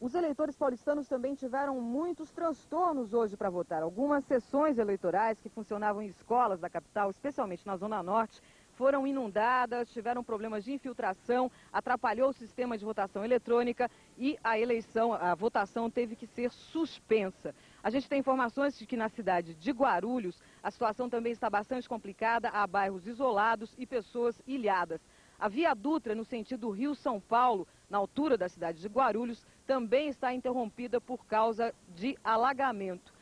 Os eleitores paulistanos também tiveram muitos transtornos hoje para votar. Algumas sessões eleitorais que funcionavam em escolas da capital, especialmente na Zona Norte, foram inundadas, tiveram problemas de infiltração, atrapalhou o sistema de votação eletrônica e a votação teve que ser suspensa. A gente tem informações de que na cidade de Guarulhos a situação também está bastante complicada, há bairros isolados e pessoas ilhadas. A Via Dutra, no sentido Rio-São Paulo, na altura da cidade de Guarulhos, também está interrompida por causa de alagamento.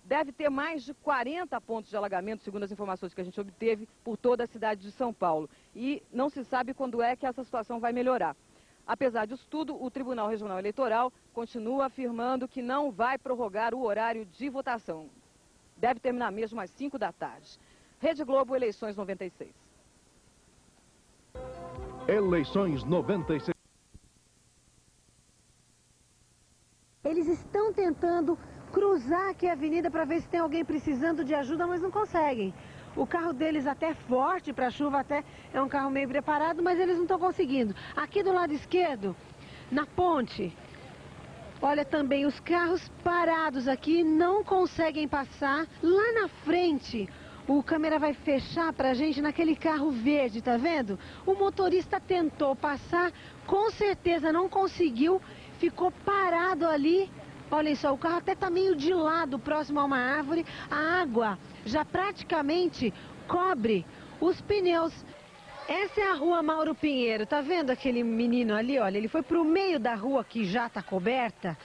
Deve ter mais de 40 pontos de alagamento, segundo as informações que a gente obteve, por toda a cidade de São Paulo. E não se sabe quando é que essa situação vai melhorar. Apesar disso tudo, o Tribunal Regional Eleitoral continua afirmando que não vai prorrogar o horário de votação. Deve terminar mesmo às 5 da tarde. Rede Globo, Eleições 96. Eleições 96. Eles estão tentando cruzar aqui a avenida para ver se tem alguém precisando de ajuda, mas não conseguem. O carro deles até forte para a chuva, até é um carro meio preparado, mas eles não estão conseguindo. Aqui do lado esquerdo, na ponte, olha também os carros parados aqui, não conseguem passar. Lá na frente, o câmera vai fechar pra gente naquele carro verde, tá vendo? O motorista tentou passar, com certeza não conseguiu, ficou parado ali. Olhem só, o carro até tá meio de lado, próximo a uma árvore. A água já praticamente cobre os pneus. Essa é a rua Mauro Pinheiro, tá vendo aquele menino ali, olha? Ele foi pro meio da rua que já tá coberta.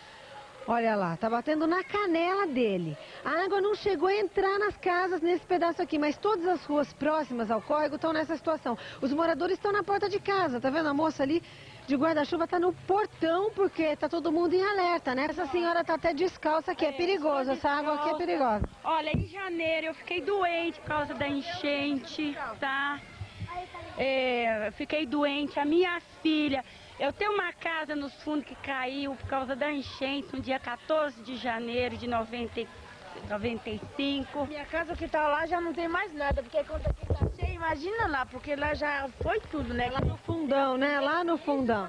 Olha lá, tá batendo na canela dele. A água não chegou a entrar nas casas nesse pedaço aqui, mas todas as ruas próximas ao córrego estão nessa situação. Os moradores estão na porta de casa, tá vendo? A moça ali de guarda-chuva tá no portão porque tá todo mundo em alerta, né? Essa senhora tá até descalça aqui, é perigoso, essa água aqui é perigosa. Olha, em janeiro eu fiquei doente por causa da enchente, tá? Fiquei doente, a minha filha... Eu tenho uma casa nos fundos que caiu por causa da enchente no dia 14 de janeiro de 95. Minha casa que tá lá já não tem mais nada, porque quando aqui tá cheio, imagina lá, porque lá já foi tudo, né? Lá no fundão, né? Lá no fundão.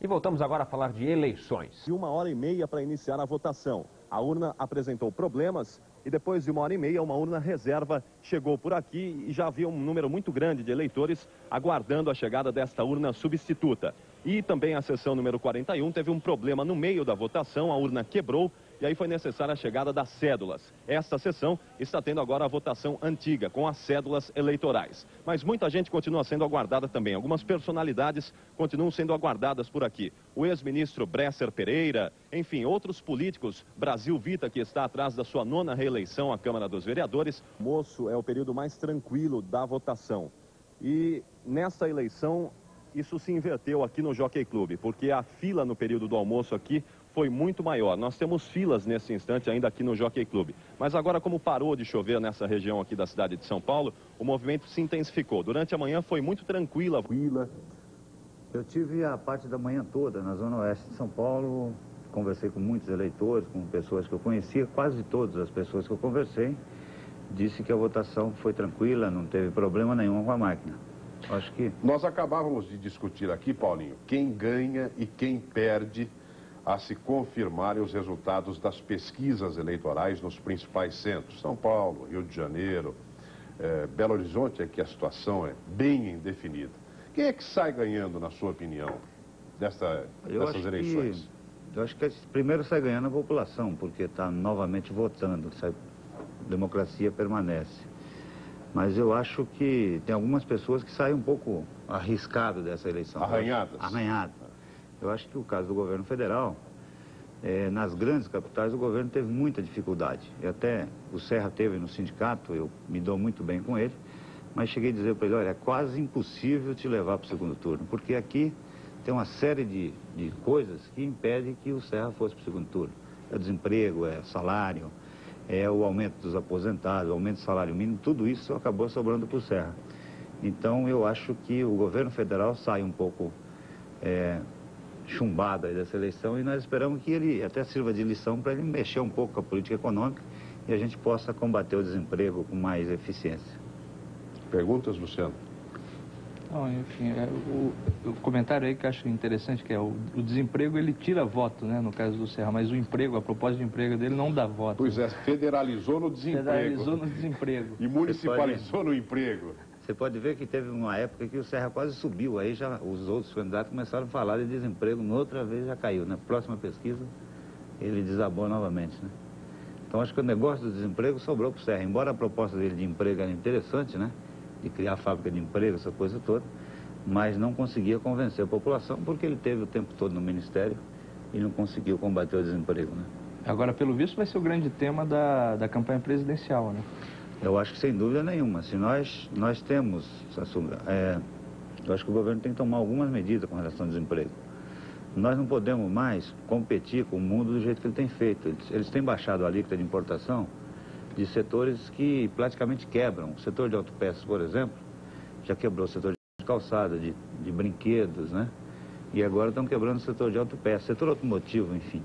E voltamos agora a falar de eleições. De 1h30 para iniciar a votação. A urna apresentou problemas e depois de 1h30, uma urna reserva chegou por aqui e já havia um número muito grande de eleitores aguardando a chegada desta urna substituta. E também a sessão número 41 teve um problema no meio da votação, a urna quebrou e aí foi necessária a chegada das cédulas. Esta sessão está tendo agora a votação antiga, com as cédulas eleitorais. Mas muita gente continua sendo aguardada também. Algumas personalidades continuam sendo aguardadas por aqui. O ex-ministro Bresser Pereira, enfim, outros políticos. Brasil Vita, que está atrás da sua 9ª reeleição à Câmara dos Vereadores. O almoço é o período mais tranquilo da votação. E nessa eleição, isso se inverteu aqui no Jockey Club, porque a fila no período do almoço aqui foi muito maior. Nós temos filas nesse instante ainda aqui no Jockey Club. Mas agora, como parou de chover nessa região aqui da cidade de São Paulo, o movimento se intensificou. Durante a manhã foi muito tranquila. Eu tive a parte da manhã toda na Zona Oeste de São Paulo, conversei com muitos eleitores, com pessoas que eu conhecia, quase todas as pessoas que eu conversei, disse que a votação foi tranquila, não teve problema nenhum com a máquina. Acho que... Nós acabávamos de discutir aqui, Paulinho, quem ganha e quem perde a se confirmarem os resultados das pesquisas eleitorais nos principais centros. São Paulo, Rio de Janeiro, Belo Horizonte, é que a situação é bem indefinida. Quem é que sai ganhando, na sua opinião, dessas eleições? Eu acho que primeiro sai ganhando a população, porque está novamente votando, a democracia permanece. Mas eu acho que tem algumas pessoas que saem um pouco arriscado dessa eleição. Arranhadas? Arranhadas. Eu acho que o caso do governo federal, nas grandes capitais, o governo teve muita dificuldade. E até o Serra teve no sindicato, eu me dou muito bem com ele, mas cheguei a dizer para ele, olha, é quase impossível te levar para o segundo turno, porque aqui tem uma série de coisas que impedem que o Serra fosse para o segundo turno. É o desemprego, é salário, é o aumento dos aposentados, o aumento do salário mínimo, tudo isso acabou sobrando para o Serra. Então eu acho que o governo federal sai um pouco chumbado aí dessa eleição e nós esperamos que ele até sirva de lição para ele mexer um pouco com a política econômica e a gente possa combater o desemprego com mais eficiência. Perguntas, Luciano? Não, enfim, o comentário aí que eu acho interessante, que é o desemprego, ele tira voto, né, no caso do Serra, mas o emprego, a proposta de emprego dele não dá voto. Pois é, federalizou no desemprego. Federalizou no desemprego. E municipalizou no emprego. Você pode ver que teve uma época que o Serra quase subiu, aí já os outros candidatos começaram a falar de desemprego, outra vez já caiu, né? Próxima pesquisa, ele desabou novamente, né? Então acho que o negócio do desemprego sobrou para o Serra, embora a proposta dele de emprego era interessante, né? De criar fábrica de emprego, essa coisa toda, mas não conseguia convencer a população porque ele teve o tempo todo no Ministério e não conseguiu combater o desemprego, né? Agora, pelo visto, vai ser o grande tema da campanha presidencial, né? Eu acho que sem dúvida nenhuma. Se nós temos, Sassumra, eu acho que o governo tem que tomar algumas medidas com relação ao desemprego. Nós não podemos mais competir com o mundo do jeito que ele tem feito. Eles têm baixado a alíquota de importação de setores que praticamente quebram. O setor de autopeças, por exemplo, já quebrou o setor de calçada, de brinquedos, né? E agora estão quebrando o setor de autopeças, setor automotivo, enfim.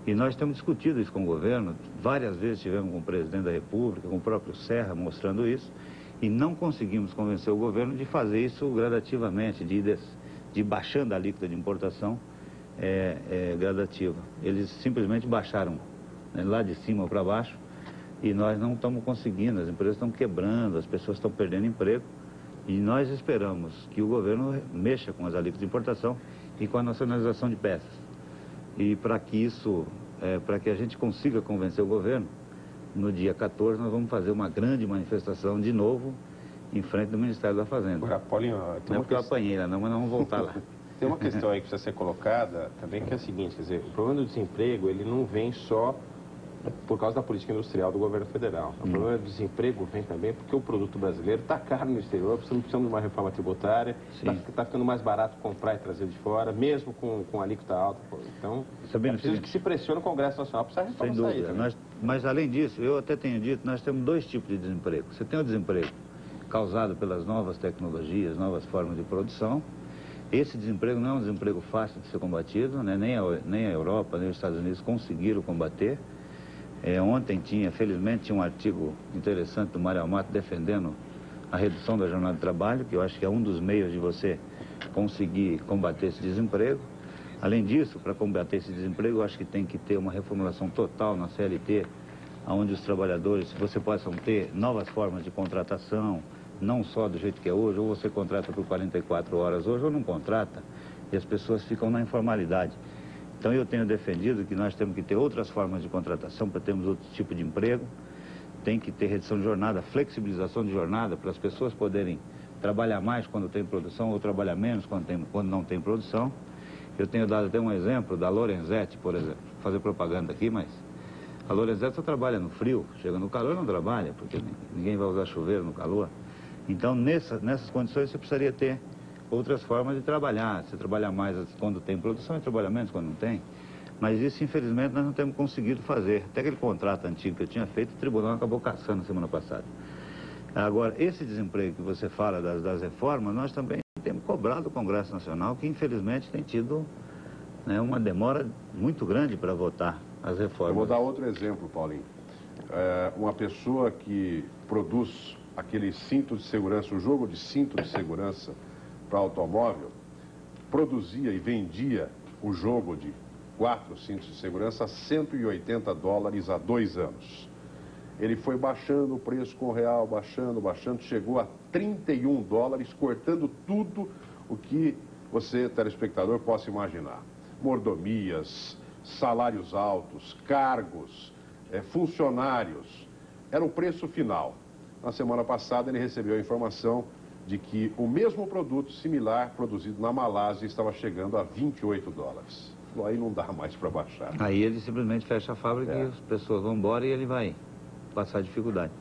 E nós temos discutido isso com o governo, várias vezes tivemos com o presidente da República, com o próprio Serra mostrando isso, e não conseguimos convencer o governo de fazer isso gradativamente, de ir baixando a alíquota de importação gradativa. Eles simplesmente baixaram, né, lá de cima para baixo, e nós não estamos conseguindo, as empresas estão quebrando, as pessoas estão perdendo emprego, e nós esperamos que o governo mexa com as alíquotas de importação e com a nacionalização de peças. E para que isso, para que a gente consiga convencer o governo, no dia 14 nós vamos fazer uma grande manifestação de novo em frente do Ministério da Fazenda. Agora, Paulinho, não é porque eu apanhei lá não, mas nós vamos voltar lá. Tem uma questão aí que precisa ser colocada também, que é a seguinte, quer dizer, o problema do desemprego, ele não vem só por causa da política industrial do governo federal. O problema do desemprego vem também porque o produto brasileiro está caro no exterior, precisamos de uma reforma tributária, está ficando mais barato comprar e trazer de fora, mesmo com alíquota alta. Então, é preciso que se pressione o Congresso Nacional para essa reforma sair. Sem dúvida. Mas além disso, eu até tenho dito, nós temos dois tipos de desemprego. Você tem o desemprego causado pelas novas tecnologias, novas formas de produção. Esse desemprego não é um desemprego fácil de ser combatido, né? Nem a Europa, nem os Estados Unidos conseguiram combater. Ontem felizmente tinha um artigo interessante do Mário Amato defendendo a redução da jornada de trabalho, que eu acho que é um dos meios de você conseguir combater esse desemprego. Além disso, para combater esse desemprego, eu acho que tem que ter uma reformulação total na CLT, onde os trabalhadores, você possam ter novas formas de contratação, não só do jeito que é hoje, ou você contrata por 44 horas hoje, ou não contrata, e as pessoas ficam na informalidade. Então eu tenho defendido que nós temos que ter outras formas de contratação para termos outro tipo de emprego, tem que ter redução de jornada, flexibilização de jornada, para as pessoas poderem trabalhar mais quando tem produção ou trabalhar menos quando não tem produção. Eu tenho dado até um exemplo da Lorenzetti, por exemplo, vou fazer propaganda aqui, mas a Lorenzetti só trabalha no frio, chega no calor não trabalha, porque ninguém vai usar chuveiro no calor. Então nessas condições você precisaria ter outras formas de trabalhar, você trabalha mais quando tem produção e trabalha menos quando não tem. Mas isso, infelizmente, nós não temos conseguido fazer. Até aquele contrato antigo que eu tinha feito, o tribunal acabou cassando semana passada. Agora, esse desemprego que você fala das reformas, nós também temos cobrado o Congresso Nacional, que infelizmente tem tido, né, uma demora muito grande para votar as reformas. Eu vou dar outro exemplo, Paulinho. Uma pessoa que produz aquele cinto de segurança, o jogo de cinto de segurança para automóvel, produzia e vendia o jogo de 4 cintos de segurança a $180 há 2 anos. Ele foi baixando o preço com o real, baixando, chegou a $31, cortando tudo o que você, telespectador, possa imaginar. Mordomias, salários altos, cargos, funcionários. Era o preço final. Na semana passada ele recebeu a informação de que o mesmo produto similar produzido na Malásia estava chegando a $28. Aí não dá mais para baixar. Aí ele simplesmente fecha a fábrica e as pessoas vão embora e ele vai passar dificuldade.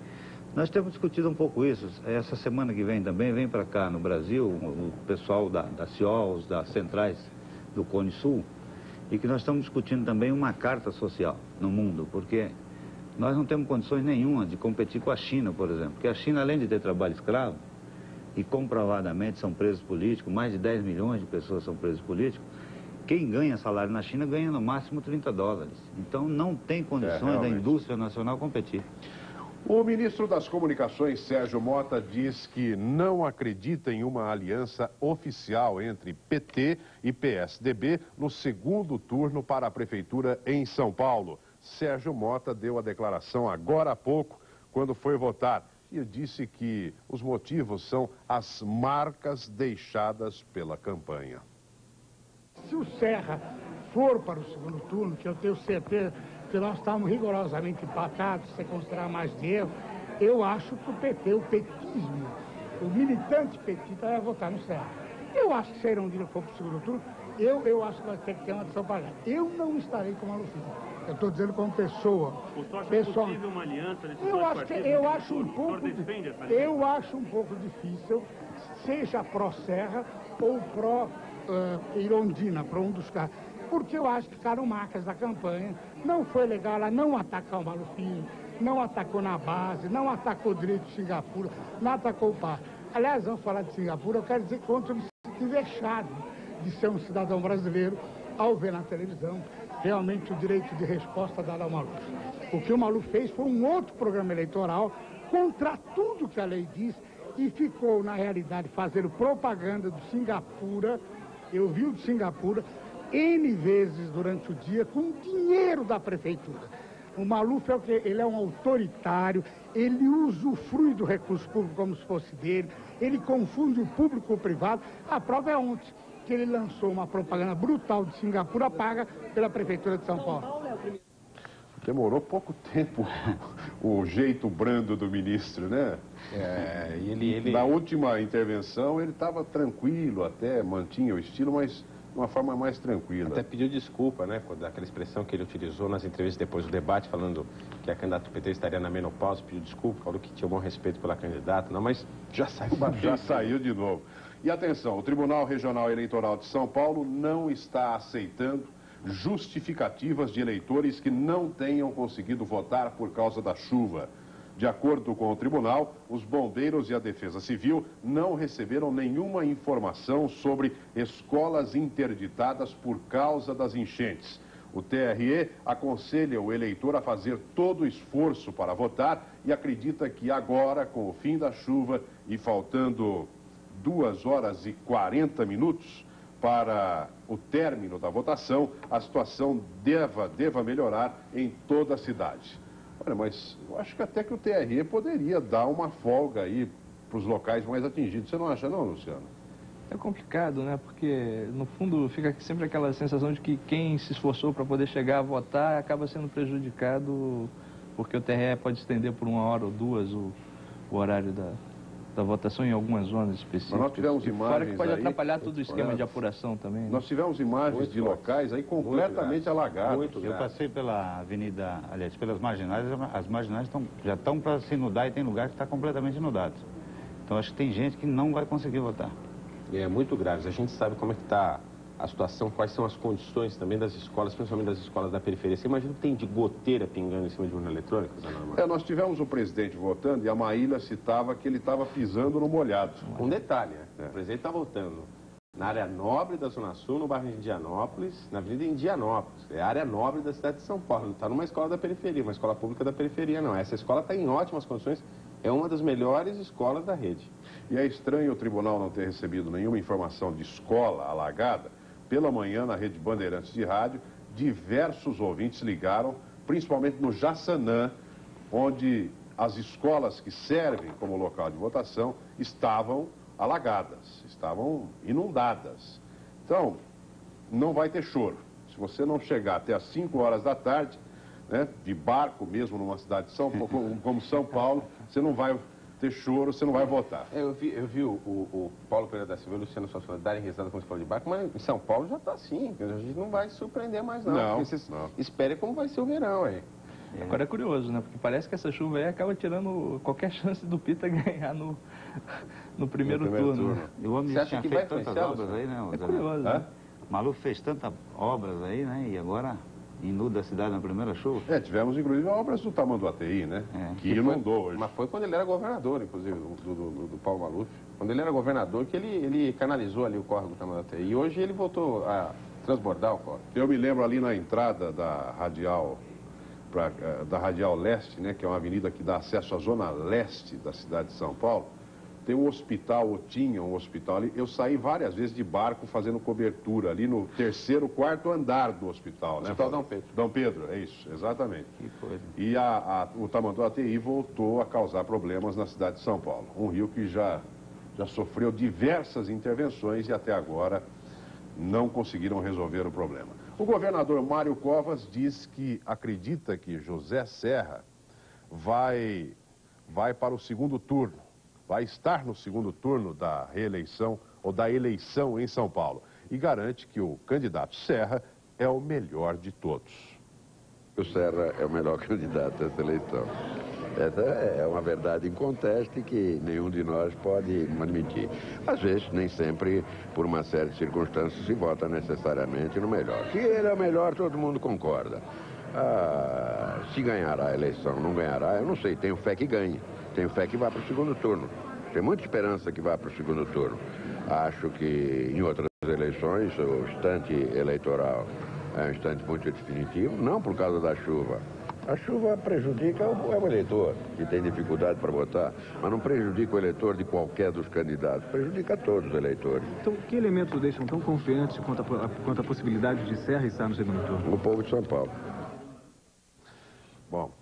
Nós temos discutido um pouco isso. Essa semana que vem também, vem para cá no Brasil, o pessoal da CIOLS, das centrais do Cone Sul, e que nós estamos discutindo também uma carta social no mundo, porque nós não temos condições nenhuma de competir com a China, por exemplo. Porque a China, além de ter trabalho escravo, e comprovadamente são presos políticos, mais de 10 milhões de pessoas são presos políticos, quem ganha salário na China ganha no máximo $30. Então não tem condições da indústria nacional competir. O ministro das Comunicações, Sérgio Mota, diz que não acredita em uma aliança oficial entre PT e PSDB no segundo turno para a prefeitura em São Paulo. Sérgio Mota deu a declaração agora há pouco, quando foi votar, e disse que os motivos são as marcas deixadas pela campanha. Se o Serra for para o segundo turno, que eu tenho certeza que nós estamos rigorosamente empatados, se considerar mais de erro, eu acho que o PT, o petismo, o militante petista vai votar no Serra. Eu acho que se ele um dia for para o segundo turno, eu acho que vai ter que ter uma adição para lá. Eu não estarei com a Malufino. Eu estou dizendo como pessoa. O senhor acha possível uma aliança desses dois partidos? Eu acho um pouco difícil, seja pró-Serra ou pró-Irondina, para um dos caras. Porque eu acho que ficaram marcas da campanha. Não foi legal ela não atacar o Malufino, não atacou na base, não atacou o direito de Singapura, não atacou o par. Aliás, vamos falar de Singapura, eu quero dizer que ontem eu me senti vexado de ser um cidadão brasileiro ao ver na televisão realmente o direito de resposta dado ao Maluf. O que o Maluf fez foi um outro programa eleitoral contra tudo que a lei diz e ficou, na realidade, fazendo propaganda do Singapura. Eu vi o de Singapura N vezes durante o dia com dinheiro da prefeitura. O Maluf é o que? Ele é um autoritário, ele usufrui do recurso público como se fosse dele, ele confunde o público com o privado. A prova é ontem, que ele lançou uma propaganda brutal de Singapura paga pela prefeitura de São Paulo. Demorou pouco tempo o jeito brando do ministro, né? Na última intervenção ele estava tranquilo, até mantinha o estilo, mas de uma forma mais tranquila. Até pediu desculpa, né? Daquela expressão que ele utilizou nas entrevistas depois do debate, falando que a candidata do PT estaria na menopausa, pediu desculpa, falou que tinha um bom respeito pela candidata, não, mas já saiu batendo. Já saiu de novo. E atenção, o Tribunal Regional Eleitoral de São Paulo não está aceitando justificativas de eleitores que não tenham conseguido votar por causa da chuva. De acordo com o tribunal, os bombeiros e a Defesa Civil não receberam nenhuma informação sobre escolas interditadas por causa das enchentes. O TRE aconselha o eleitor a fazer todo o esforço para votar e acredita que agora, com o fim da chuva e faltando 2 horas e 40 minutos para o término da votação, a situação deva melhorar em toda a cidade. Olha, mas eu acho que até que o TRE poderia dar uma folga aí para os locais mais atingidos. Você não acha não, Luciano? É complicado, né? Porque, no fundo, fica sempre aquela sensação de que quem se esforçou para poder chegar a votar acaba sendo prejudicado, porque o TRE pode estender por 1 hora ou 2 o horário da votação em algumas zonas específicas. Mas nós tivemos imagens fora que pode aí, atrapalhar todo o esquema de apuração também. Né? Nós tivemos imagens de locais aí completamente alagados. Eu passei pela avenida, aliás, pelas marginais, as marginais já estão para se inundar e tem lugar que está completamente inundado. Então acho que tem gente que não vai conseguir votar. E é muito grave. A gente sabe como é que está a situação, quais são as condições também das escolas, principalmente das escolas da periferia. Você imagina que tem de goteira pingando em cima de urna eletrônica? Nós tivemos o presidente votando e a Maíla citava que ele estava pisando no molhado. Um detalhe, né? O presidente está votando na área nobre da Zona Sul, no bairro de Indianópolis, na Avenida Indianópolis. É a área nobre da cidade de São Paulo. Não está numa escola da periferia, uma escola pública da periferia, não. Essa escola está em ótimas condições. É uma das melhores escolas da rede. E é estranho o tribunal não ter recebido nenhuma informação de escola alagada. Pela manhã, na rede Bandeirantes de Rádio, diversos ouvintes ligaram, principalmente no Jaçanã, onde as escolas que servem como local de votação estavam alagadas, estavam inundadas. Então, não vai ter choro. Se você não chegar até às 5 horas da tarde, né, de barco mesmo numa cidade de como São Paulo, você não vai ter choro, você não vai votar. Eu vi o Paulo Pereira da Silva e o Luciano Sossona darem risada quando se falou de barco, mas em São Paulo já está assim. A gente não vai se surpreender mais não. Não. Espere como vai ser o verão aí. Agora é curioso, né? Porque parece que essa chuva aí acaba tirando qualquer chance do Pita ganhar no primeiro turno. O homem já tinha feito tantas obras aí, né? É curioso, né? Maluf fez tantas obras aí, né? E agora inunda a cidade na primeira chuva. Tivemos inclusive obras do Tamanduateí, né? Que inundou hoje. Mas foi quando ele era governador, inclusive, do Paulo Maluf. Quando ele era governador, que ele canalizou ali o córrego do Tamanduateí. E hoje ele voltou a transbordar o córrego. Eu me lembro ali na entrada da radial da Radial Leste, né, que é uma avenida que dá acesso à zona leste da cidade de São Paulo, tem um hospital, ou tinha um hospital ali. Eu saí várias vezes de barco fazendo cobertura ali no terceiro, quarto andar do hospital, né? Hospital Dom Pedro. Dom Pedro, é isso, exatamente. Que coisa. E o Tamanduá ATI voltou a causar problemas na cidade de São Paulo. Um rio que já sofreu diversas intervenções e até agora não conseguiram resolver o problema. O governador Mário Covas diz que acredita que José Serra vai para o segundo turno. Vai estar no segundo turno da reeleição ou da eleição em São Paulo. E garante que o candidato Serra é o melhor de todos. O Serra é o melhor candidato a essa eleição. Essa é uma verdade inconteste que nenhum de nós pode admitir. Às vezes, nem sempre, por uma série de circunstâncias, se vota necessariamente no melhor. Se ele é o melhor, todo mundo concorda. Se ganhará a eleição, não ganhará, eu não sei. Tenho fé que ganhe. Tenho fé que vá para o segundo turno. Tenho muita esperança que vá para o segundo turno. Acho que em outras eleições o instante eleitoral é um instante muito definitivo, não por causa da chuva. A chuva prejudica o eleitor, que tem dificuldade para votar, mas não prejudica o eleitor de qualquer dos candidatos, prejudica todos os eleitores. Então, que elementos o deixam tão confiantes quanto a possibilidade de Serra estar no segundo turno? O povo de São Paulo. Bom,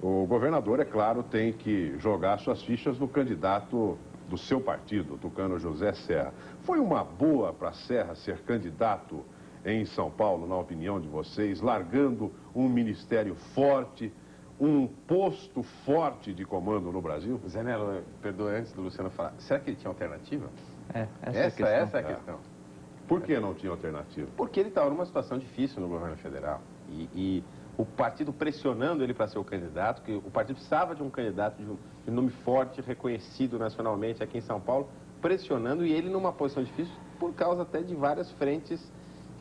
o governador, é claro, tem que jogar suas fichas no candidato do seu partido, o tucano José Serra. Foi uma boa para Serra ser candidato em São Paulo, na opinião de vocês, largando um ministério forte, um posto forte de comando no Brasil? Zé Nelo, perdoe antes do Luciano falar, será que ele tinha alternativa? Essa é a questão. Por que não tinha alternativa? Porque ele estava numa situação difícil no governo federal. E o partido pressionando ele para ser o candidato, que o partido precisava de um candidato de nome forte, reconhecido nacionalmente aqui em São Paulo, pressionando, e ele numa posição difícil por causa até de várias frentes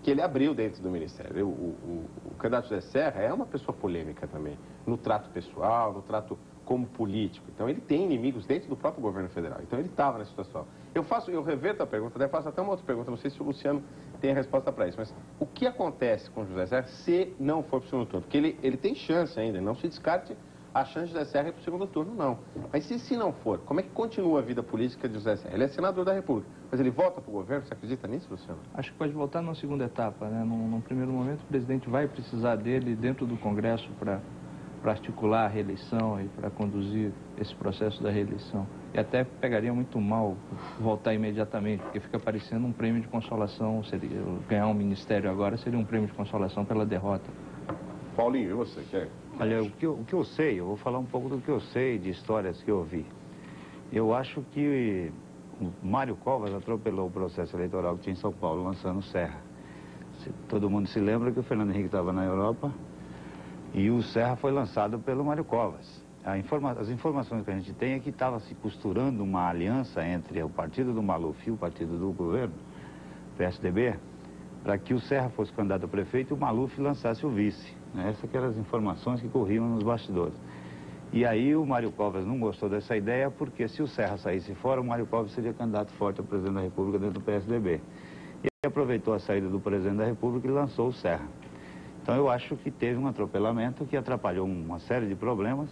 que ele abriu dentro do Ministério. O candidato José Serra é uma pessoa polêmica também, no trato pessoal, no trato como político. Então ele tem inimigos dentro do próprio governo federal. Então ele estava nessa situação. Eu reverto a pergunta, até faço até uma outra pergunta, não sei se o Luciano tem a resposta para isso, mas o que acontece com o José Serra se não for para o segundo turno? Porque ele tem chance ainda, não se descarte a chance de José Serra ir para o segundo turno, não. Mas se não for, como é que continua a vida política de José Serra? Ele é senador da República, mas ele volta para o governo, você acredita nisso, Luciano? Acho que pode voltar numa segunda etapa, né? Num primeiro momento, o presidente vai precisar dele dentro do Congresso para articular a reeleição e para conduzir esse processo da reeleição. E até pegaria muito mal voltar imediatamente, porque fica parecendo um prêmio de consolação. Ganhar um ministério agora seria um prêmio de consolação pela derrota. Paulinho, e você quer? Olha, o que eu sei, eu vou falar um pouco do que eu sei de histórias que eu ouvi. Eu acho que o Mário Covas atropelou o processo eleitoral que tinha em São Paulo, lançando o Serra. Todo mundo se lembra que o Fernando Henrique estava na Europa e o Serra foi lançado pelo Mário Covas. As informações que a gente tem é que estava se costurando uma aliança entre o partido do Maluf e o partido do governo, PSDB, para que o Serra fosse candidato a prefeito e o Maluf lançasse o vice. Essas eram as informações que corriam nos bastidores. E aí o Mário Covas não gostou dessa ideia, porque se o Serra saísse fora, o Mário Covas seria candidato forte a presidente da República dentro do PSDB. E ele aproveitou a saída do presidente da República e lançou o Serra. Então eu acho que teve um atropelamento que atrapalhou uma série de problemas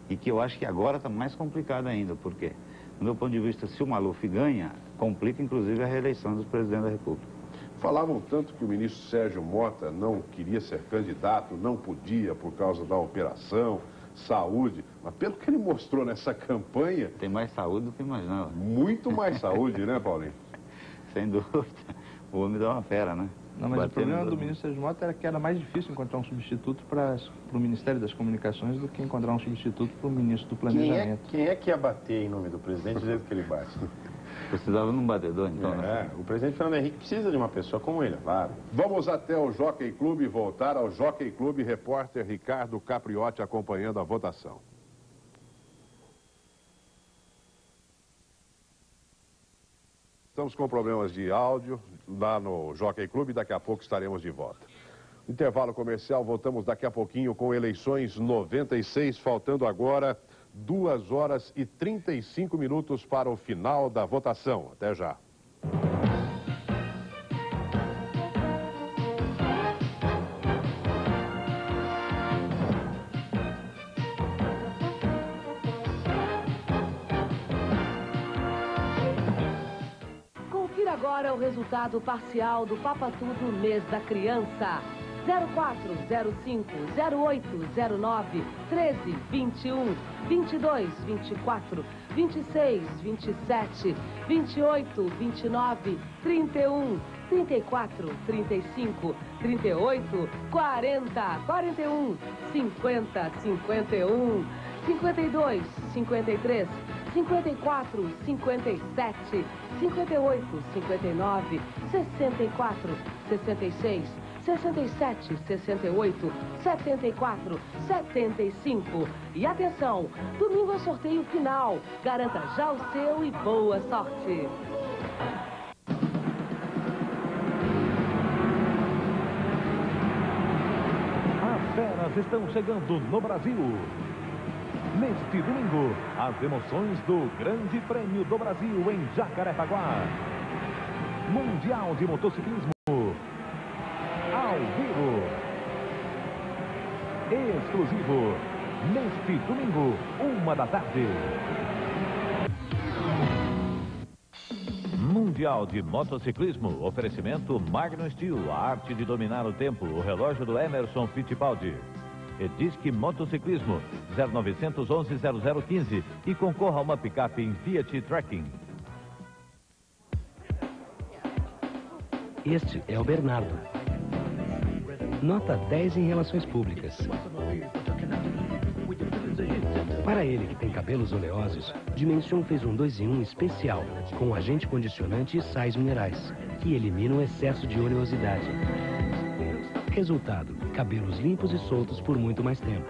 e que eu acho que agora está mais complicado ainda, porque, do meu ponto de vista, se o Maluf ganha, complica inclusive a reeleição dos presidentes da República. Falavam tanto que o ministro Sérgio Mota não queria ser candidato, não podia por causa da operação, saúde, mas pelo que ele mostrou nessa campanha... Tem mais saúde do que imaginava. Muito mais saúde, né, Paulinho? Sem dúvida. O homem dá uma fera, né? Não, mas o problema do ministro Sérgio Mota era que era mais difícil encontrar um substituto para o Ministério das Comunicações do que encontrar um substituto para o ministro do Planejamento. Quem é que ia bater em nome do presidente do jeito que ele bate? Precisava de um batedor, então, né? O presidente Fernando Henrique precisa de uma pessoa como ele, claro. Vamos até o Jockey Clube, voltar ao Jockey Clube, repórter Ricardo Capriotti acompanhando a votação. Estamos com problemas de áudio lá no Jockey Clube, daqui a pouco estaremos de volta. Intervalo comercial, voltamos daqui a pouquinho com eleições 96, faltando agora 2 horas e 35 minutos para o final da votação. Até já. agora o resultado parcial do Papatudo Mês da Criança. 04, 05, 08, 09, 13, 21, 22, 24, 26, 27, 28, 29, 31, 34, 35, 38, 40, 41, 50, 51, 52, 53, 54, 57, 58, 59, 64, 66, 67, 68, 74, 75. E atenção, domingo é o sorteio final. Garanta já o seu e boa sorte. As feras estão chegando no Brasil. Neste domingo, as emoções do Grande Prêmio do Brasil em Jacarepaguá. Mundial de Motociclismo. Ao vivo. Exclusivo. Neste domingo, 1h. Mundial de Motociclismo. Oferecimento Magnum Steel. A arte de dominar o tempo. O relógio do Emerson Fittipaldi. E Disque Motociclismo 0911 0015 e concorra a uma picape em Fiat Trekking. Este é o Bernardo. Nota 10 em relações públicas. Para ele, que tem cabelos oleosos, Dimension fez um 2 em 1 especial, com agente condicionante e sais minerais, que eliminam o excesso de oleosidade. Resultado, cabelos limpos e soltos por muito mais tempo.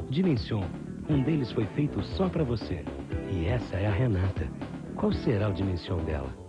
Dimension, um deles foi feito só para você. E essa é a Renata. Qual será o Dimension dela?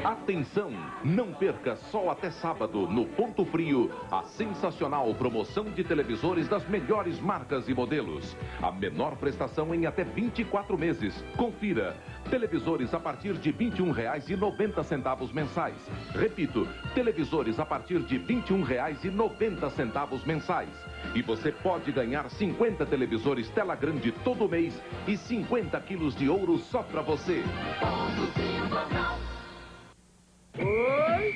Atenção! Não perca só até sábado, no Ponto Frio, a sensacional promoção de televisores das melhores marcas e modelos. A menor prestação em até 24 meses. Confira! Televisores a partir de R$ 21,90 mensais. Repito, televisores a partir de R$ 21,90 mensais. E você pode ganhar 50 televisores tela grande todo mês e 50 quilos de ouro só pra você. Oi!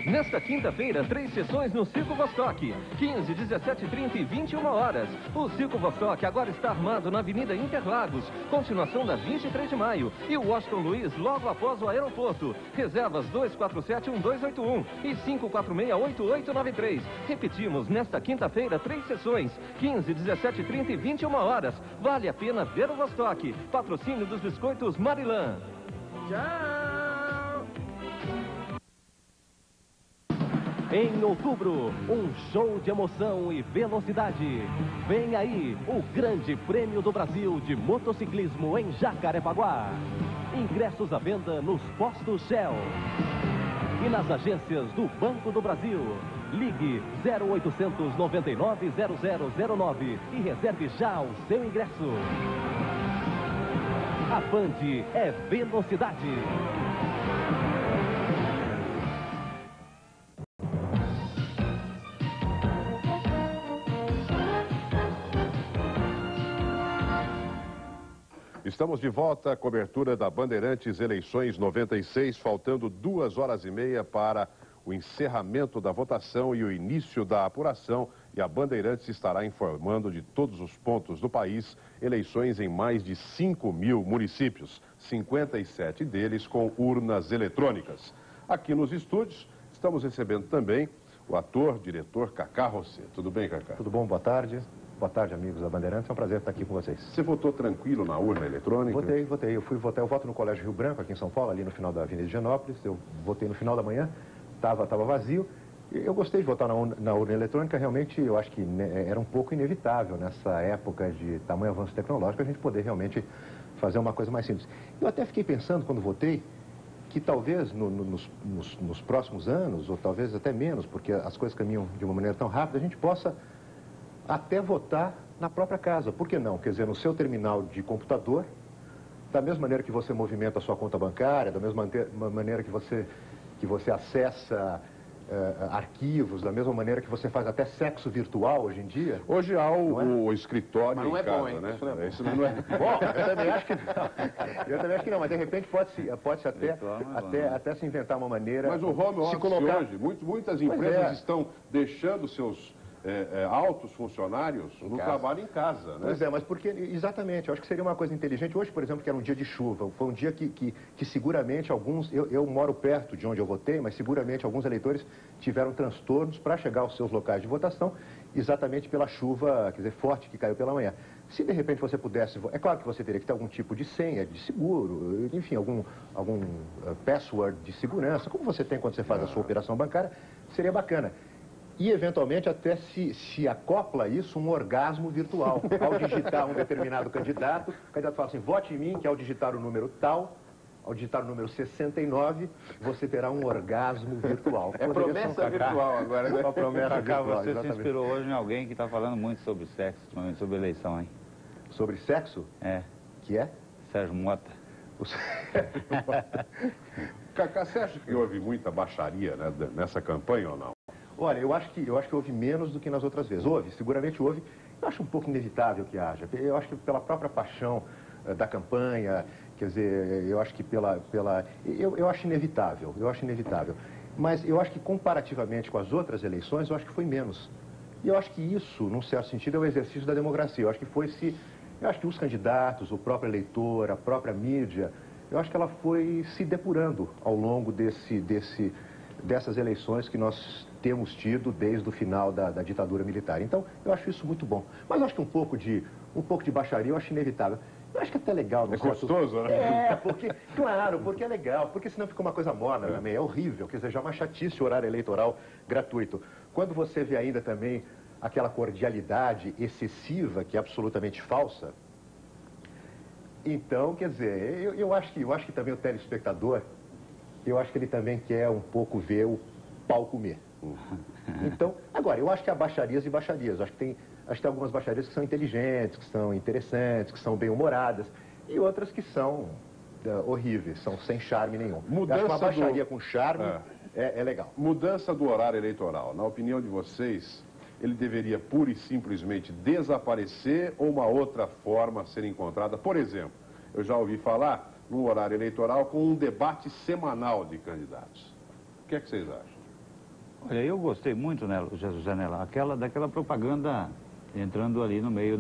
Nesta quinta-feira, 3 sessões no Circo Vostok. 15, 17, 30 e 21 horas. O Circo Vostok agora está armado na Avenida Interlagos, continuação da 23 de maio. E o Washington Luiz logo após o aeroporto. Reservas 247-1281 e 546-8893. Repetimos, nesta quinta-feira, 3 sessões. 15, 17, 30 e 21 horas. Vale a pena ver o Vostok. Patrocínio dos Biscoitos Marilã. Tchau! Em outubro, um show de emoção e velocidade. Vem aí o Grande Prêmio do Brasil de Motociclismo em Jacarepaguá. Ingressos à venda nos postos Shell e nas agências do Banco do Brasil. Ligue 0800 99 0009 e reserve já o seu ingresso. A Band é velocidade. Estamos de volta à cobertura da Bandeirantes Eleições 96, faltando 2h30 para o encerramento da votação e o início da apuração. E a Bandeirantes estará informando de todos os pontos do país, eleições em mais de 5.000 municípios, 57 deles com urnas eletrônicas. Aqui nos estúdios, estamos recebendo também o ator, diretor Cacá Rosset. Tudo bem, Cacá? Tudo bom, boa tarde. Boa tarde, amigos da Bandeirantes. É um prazer estar aqui com vocês. Você votou tranquilo na urna eletrônica? Votei. Eu voto no Colégio Rio Branco, aqui em São Paulo, ali no final da Avenida Higienópolis. Eu votei no final da manhã, estava vazio. Eu gostei de votar na urna eletrônica. Realmente, eu acho que era um pouco inevitável nessa época de tamanho avanço tecnológico a gente poder realmente fazer uma coisa mais simples. Eu até fiquei pensando, quando votei, que talvez nos próximos anos, ou talvez até menos, porque as coisas caminham de uma maneira tão rápida, a gente possa até votar na própria casa. Por que não? Quer dizer, no seu terminal de computador, da mesma maneira que você movimenta a sua conta bancária, da mesma maneira que você acessa arquivos, da mesma maneira que você faz até sexo virtual hoje em dia. Hoje há o escritório mas não em casa, bom, hein? né? Isso não é bom. Isso não é Bom, eu também acho que não. Eu também acho que não, mas de repente pode-se até se inventar uma maneira... Mas o home office colocar... hoje, muitas empresas estão deixando seus altos funcionários no trabalho em casa, né? Pois é, mas porque, exatamente, eu acho que seria uma coisa inteligente. Hoje, por exemplo, que era um dia de chuva, foi um dia que seguramente alguns, eu moro perto de onde eu votei, mas seguramente alguns eleitores tiveram transtornos para chegar aos seus locais de votação, exatamente pela chuva, quer dizer, forte que caiu pela manhã. Se de repente você pudesse, é claro que você teria que ter algum tipo de senha, de seguro, enfim, algum password de segurança, como você tem quando você faz a sua operação bancária, seria bacana. E, eventualmente, até se acopla isso um orgasmo virtual. Ao digitar um determinado candidato, o candidato fala assim, vote em mim, que ao digitar o número tal, ao digitar o número 69, você terá um orgasmo virtual. É promessa virtual agora, né? Uma promessa virtual, você exatamente. se inspirou hoje em alguém que está falando muito sobre sexo, sobre eleição, hein? Sobre sexo? É. Que é? Sérgio Mota. Cacá, você acha que houve muita baixaria, né, nessa campanha ou não? Olha, eu acho que houve menos do que nas outras vezes. Houve, seguramente houve. Eu acho um pouco inevitável que haja. Eu acho que pela própria paixão da campanha, quer dizer, eu acho que eu acho inevitável, Mas eu acho que comparativamente com as outras eleições, eu acho que foi menos. E eu acho que isso, num certo sentido, é o exercício da democracia. Eu acho que os candidatos, o próprio eleitor, a própria mídia, eu acho que ela foi se depurando ao longo dessas eleições que nós temos tido desde o final da ditadura militar. Então, eu acho isso muito bom. Mas eu acho que um pouco de baixaria eu acho inevitável. Eu acho que é até legal. É gostoso, né? Claro, porque é legal, porque senão fica uma coisa morna também, é horrível, quer dizer, já é uma chatice o horário eleitoral gratuito. Quando você vê ainda também aquela cordialidade excessiva, que é absolutamente falsa, então, quer dizer, eu acho que também o telespectador, eu acho que ele também quer um pouco ver o pau comer. Então, agora, eu acho que há baixarias e baixarias. Acho que tem algumas baixarias que são inteligentes, que são interessantes, que são bem-humoradas, e outras que são horríveis, são sem charme nenhum. Acho que uma baixaria com charme é legal. Mudança do horário eleitoral. Na opinião de vocês, ele deveria pura e simplesmente desaparecer ou uma outra forma ser encontrada? Por exemplo, eu já ouvi falar num horário eleitoral com um debate semanal de candidatos. O que é que vocês acham? Olha, eu gostei muito, né, Janela, daquela propaganda entrando ali no meio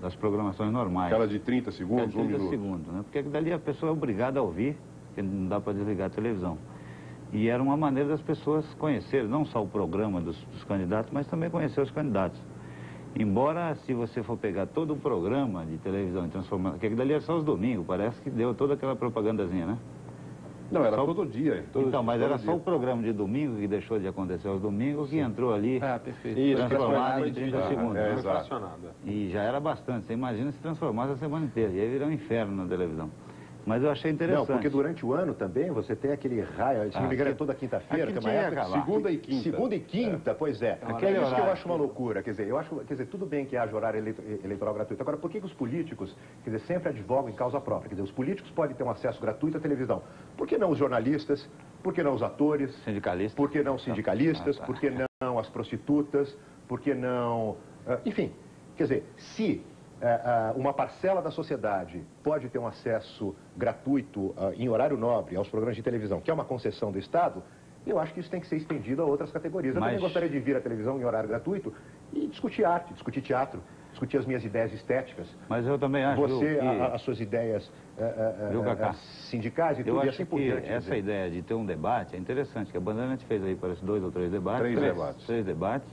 das programações normais. Aquela de 30 segundos, 1 minuto. 30 segundos, né? Porque dali a pessoa é obrigada a ouvir, porque não dá para desligar a televisão. E era uma maneira das pessoas conhecerem, não só o programa dos candidatos, mas também conhecer os candidatos. Embora, se você for pegar todo o programa de televisão e transformar... Porque dali era só os domingos, parece que deu toda aquela propagandazinha, né? Não, era todo dia. Mas era só o programa de domingo que deixou de acontecer aos domingos, que entrou ali, transformado em 30 segundos. Exato. E já era bastante. Você imagina se transformasse a semana inteira. E aí virou um inferno na televisão. Mas eu achei interessante. Não, porque durante o ano também você tem aquele raio, se não me engano é toda quinta-feira, que é uma época... Segunda e quinta. Segunda e quinta, pois é. É isso que eu acho uma loucura. Quer dizer, tudo bem que haja horário eleitoral gratuito. Agora, por que os políticos, quer dizer, sempre advogam em causa própria? Quer dizer, os políticos podem ter um acesso gratuito à televisão. Por que não os jornalistas? Por que não os atores? Sindicalistas. Por que não os sindicalistas? Por que não as prostitutas? Por que não... Enfim, quer dizer, se... uma parcela da sociedade pode ter um acesso gratuito em horário nobre aos programas de televisão, que é uma concessão do Estado, eu acho que isso tem que ser estendido a outras categorias. Eu também gostaria de vir à televisão em horário gratuito e discutir arte, discutir teatro, discutir as minhas ideias estéticas. Mas eu também acho que... as suas ideias sindicais e tudo, e assim por diante. Essa ideia de ter um debate é interessante, que a Bandeirantes fez aí, parece 2 ou 3 debates. 3 debates.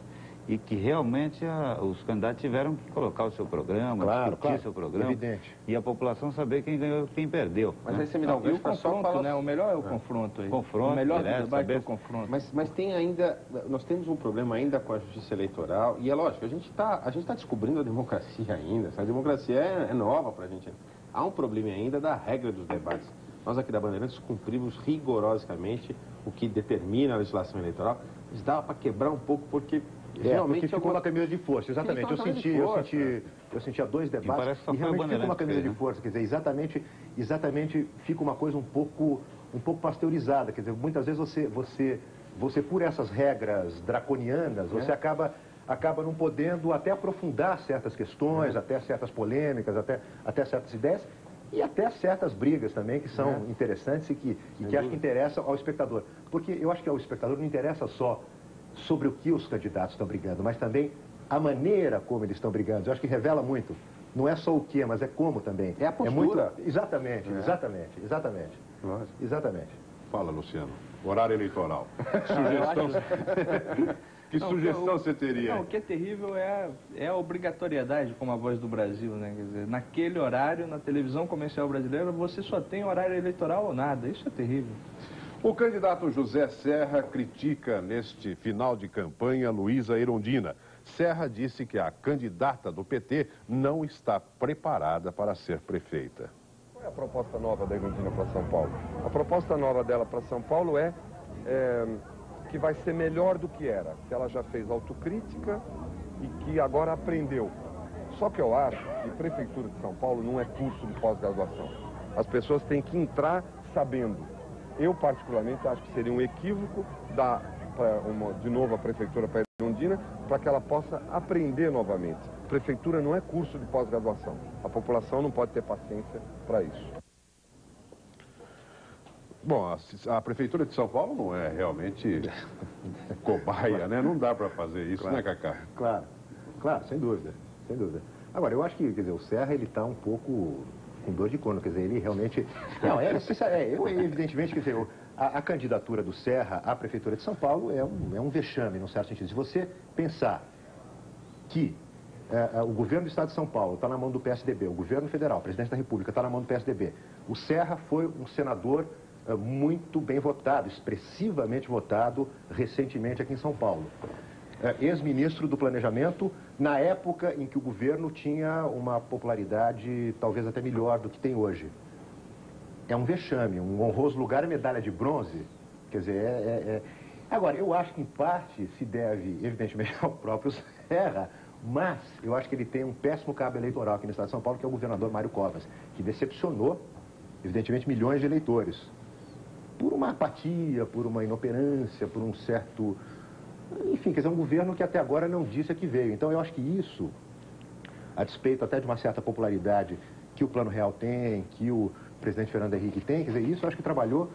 E que realmente os candidatos tiveram que colocar o seu programa, discutir seu programa. Evidente. E a população saber quem ganhou e quem perdeu. Mas aí você me dá um gancho para só falar... né? O melhor é o confronto aí. Confronto, o melhor direto, debate é o confronto. Mas tem ainda... Nós temos um problema ainda com a justiça eleitoral. E é lógico, a gente tá descobrindo a democracia ainda. A democracia é nova para a gente. Há um problema ainda da regra dos debates. Nós aqui da Bandeirantes cumprimos rigorosamente o que determina a legislação eleitoral. Mas dava para quebrar um pouco porque... Realmente ficou uma camisa de força, exatamente. Eu senti há 2 debates e realmente fica uma camisa de força, quer dizer, exatamente fica uma coisa um pouco pasteurizada, quer dizer, muitas vezes você você por essas regras draconianas, você acaba não podendo até aprofundar certas questões, até certas polêmicas, até certas ideias e até certas brigas também que são interessantes e que acho que interessam ao espectador. Porque eu acho que ao espectador não interessa só sobre o que os candidatos estão brigando, mas também a maneira como eles estão brigando. Eu acho que revela muito. Não é só o que, mas é como também. É a postura. Exatamente. Fala, Luciano. Horário eleitoral. Sugestão... Que sugestão você teria? Não, o que é terrível é a obrigatoriedade, como a Voz do Brasil, né? Quer dizer, naquele horário, na televisão comercial brasileira, você só tem horário eleitoral ou nada. Isso é terrível. O candidato José Serra critica neste final de campanha Luísa Erundina. Serra disse que a candidata do PT não está preparada para ser prefeita. Qual é a proposta nova da Erundina para São Paulo? A proposta nova dela para São Paulo é que vai ser melhor do que era, que ela já fez autocrítica e que agora aprendeu. Só que eu acho que Prefeitura de São Paulo não é curso de pós-graduação. As pessoas têm que entrar sabendo. Eu, particularmente, acho que seria um equívoco dar de novo a Prefeitura para a Erundina, para que ela possa aprender novamente. Prefeitura não é curso de pós-graduação. A população não pode ter paciência para isso. Bom, a Prefeitura de São Paulo não é realmente cobaia, né? Não dá para fazer isso, claro, né, Cacá? Claro, sem dúvida. Agora, eu acho que, quer dizer, o Serra, ele está um pouco com dor de corno, quer dizer, ele realmente... Não, evidentemente, quer dizer, a candidatura do Serra à Prefeitura de São Paulo é um vexame, num certo sentido. Se você pensar que o governo do Estado de São Paulo está na mão do PSDB, o governo federal, o presidente da República está na mão do PSDB, o Serra foi um senador muito bem votado, expressivamente votado recentemente aqui em São Paulo. Ex-ministro do Planejamento, na época em que o governo tinha uma popularidade talvez até melhor do que tem hoje. É um vexame, um honroso lugar e medalha de bronze. Quer dizer, Agora, eu acho que em parte se deve, evidentemente, ao próprio Serra, mas eu acho que ele tem um péssimo cabo eleitoral aqui no Estado de São Paulo, que é o governador Mário Covas, que decepcionou, evidentemente, milhões de eleitores. Por uma apatia, por uma inoperância, por um certo... Enfim, quer dizer, um governo que até agora não disse a que veio. Então, eu acho que isso, a despeito até de uma certa popularidade que o Plano Real tem, que o presidente Fernando Henrique tem, quer dizer, isso eu acho que trabalhou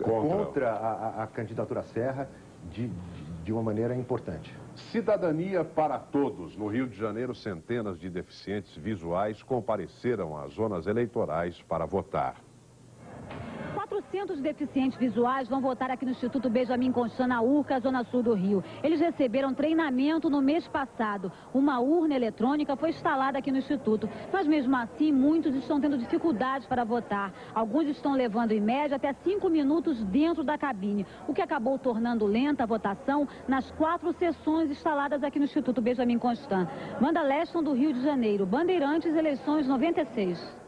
contra a candidatura Serra de uma maneira importante. Cidadania para todos. No Rio de Janeiro, centenas de deficientes visuais compareceram às zonas eleitorais para votar. 400 deficientes visuais vão votar aqui no Instituto Benjamin Constant, na Urca, zona sul do Rio. Eles receberam treinamento no mês passado. Uma urna eletrônica foi instalada aqui no Instituto. Mas mesmo assim, muitos estão tendo dificuldades para votar. Alguns estão levando, em média, até 5 minutos dentro da cabine, o que acabou tornando lenta a votação nas 4 sessões instaladas aqui no Instituto Benjamin Constant. Wanda Leston, do Rio de Janeiro. Bandeirantes, eleições 96.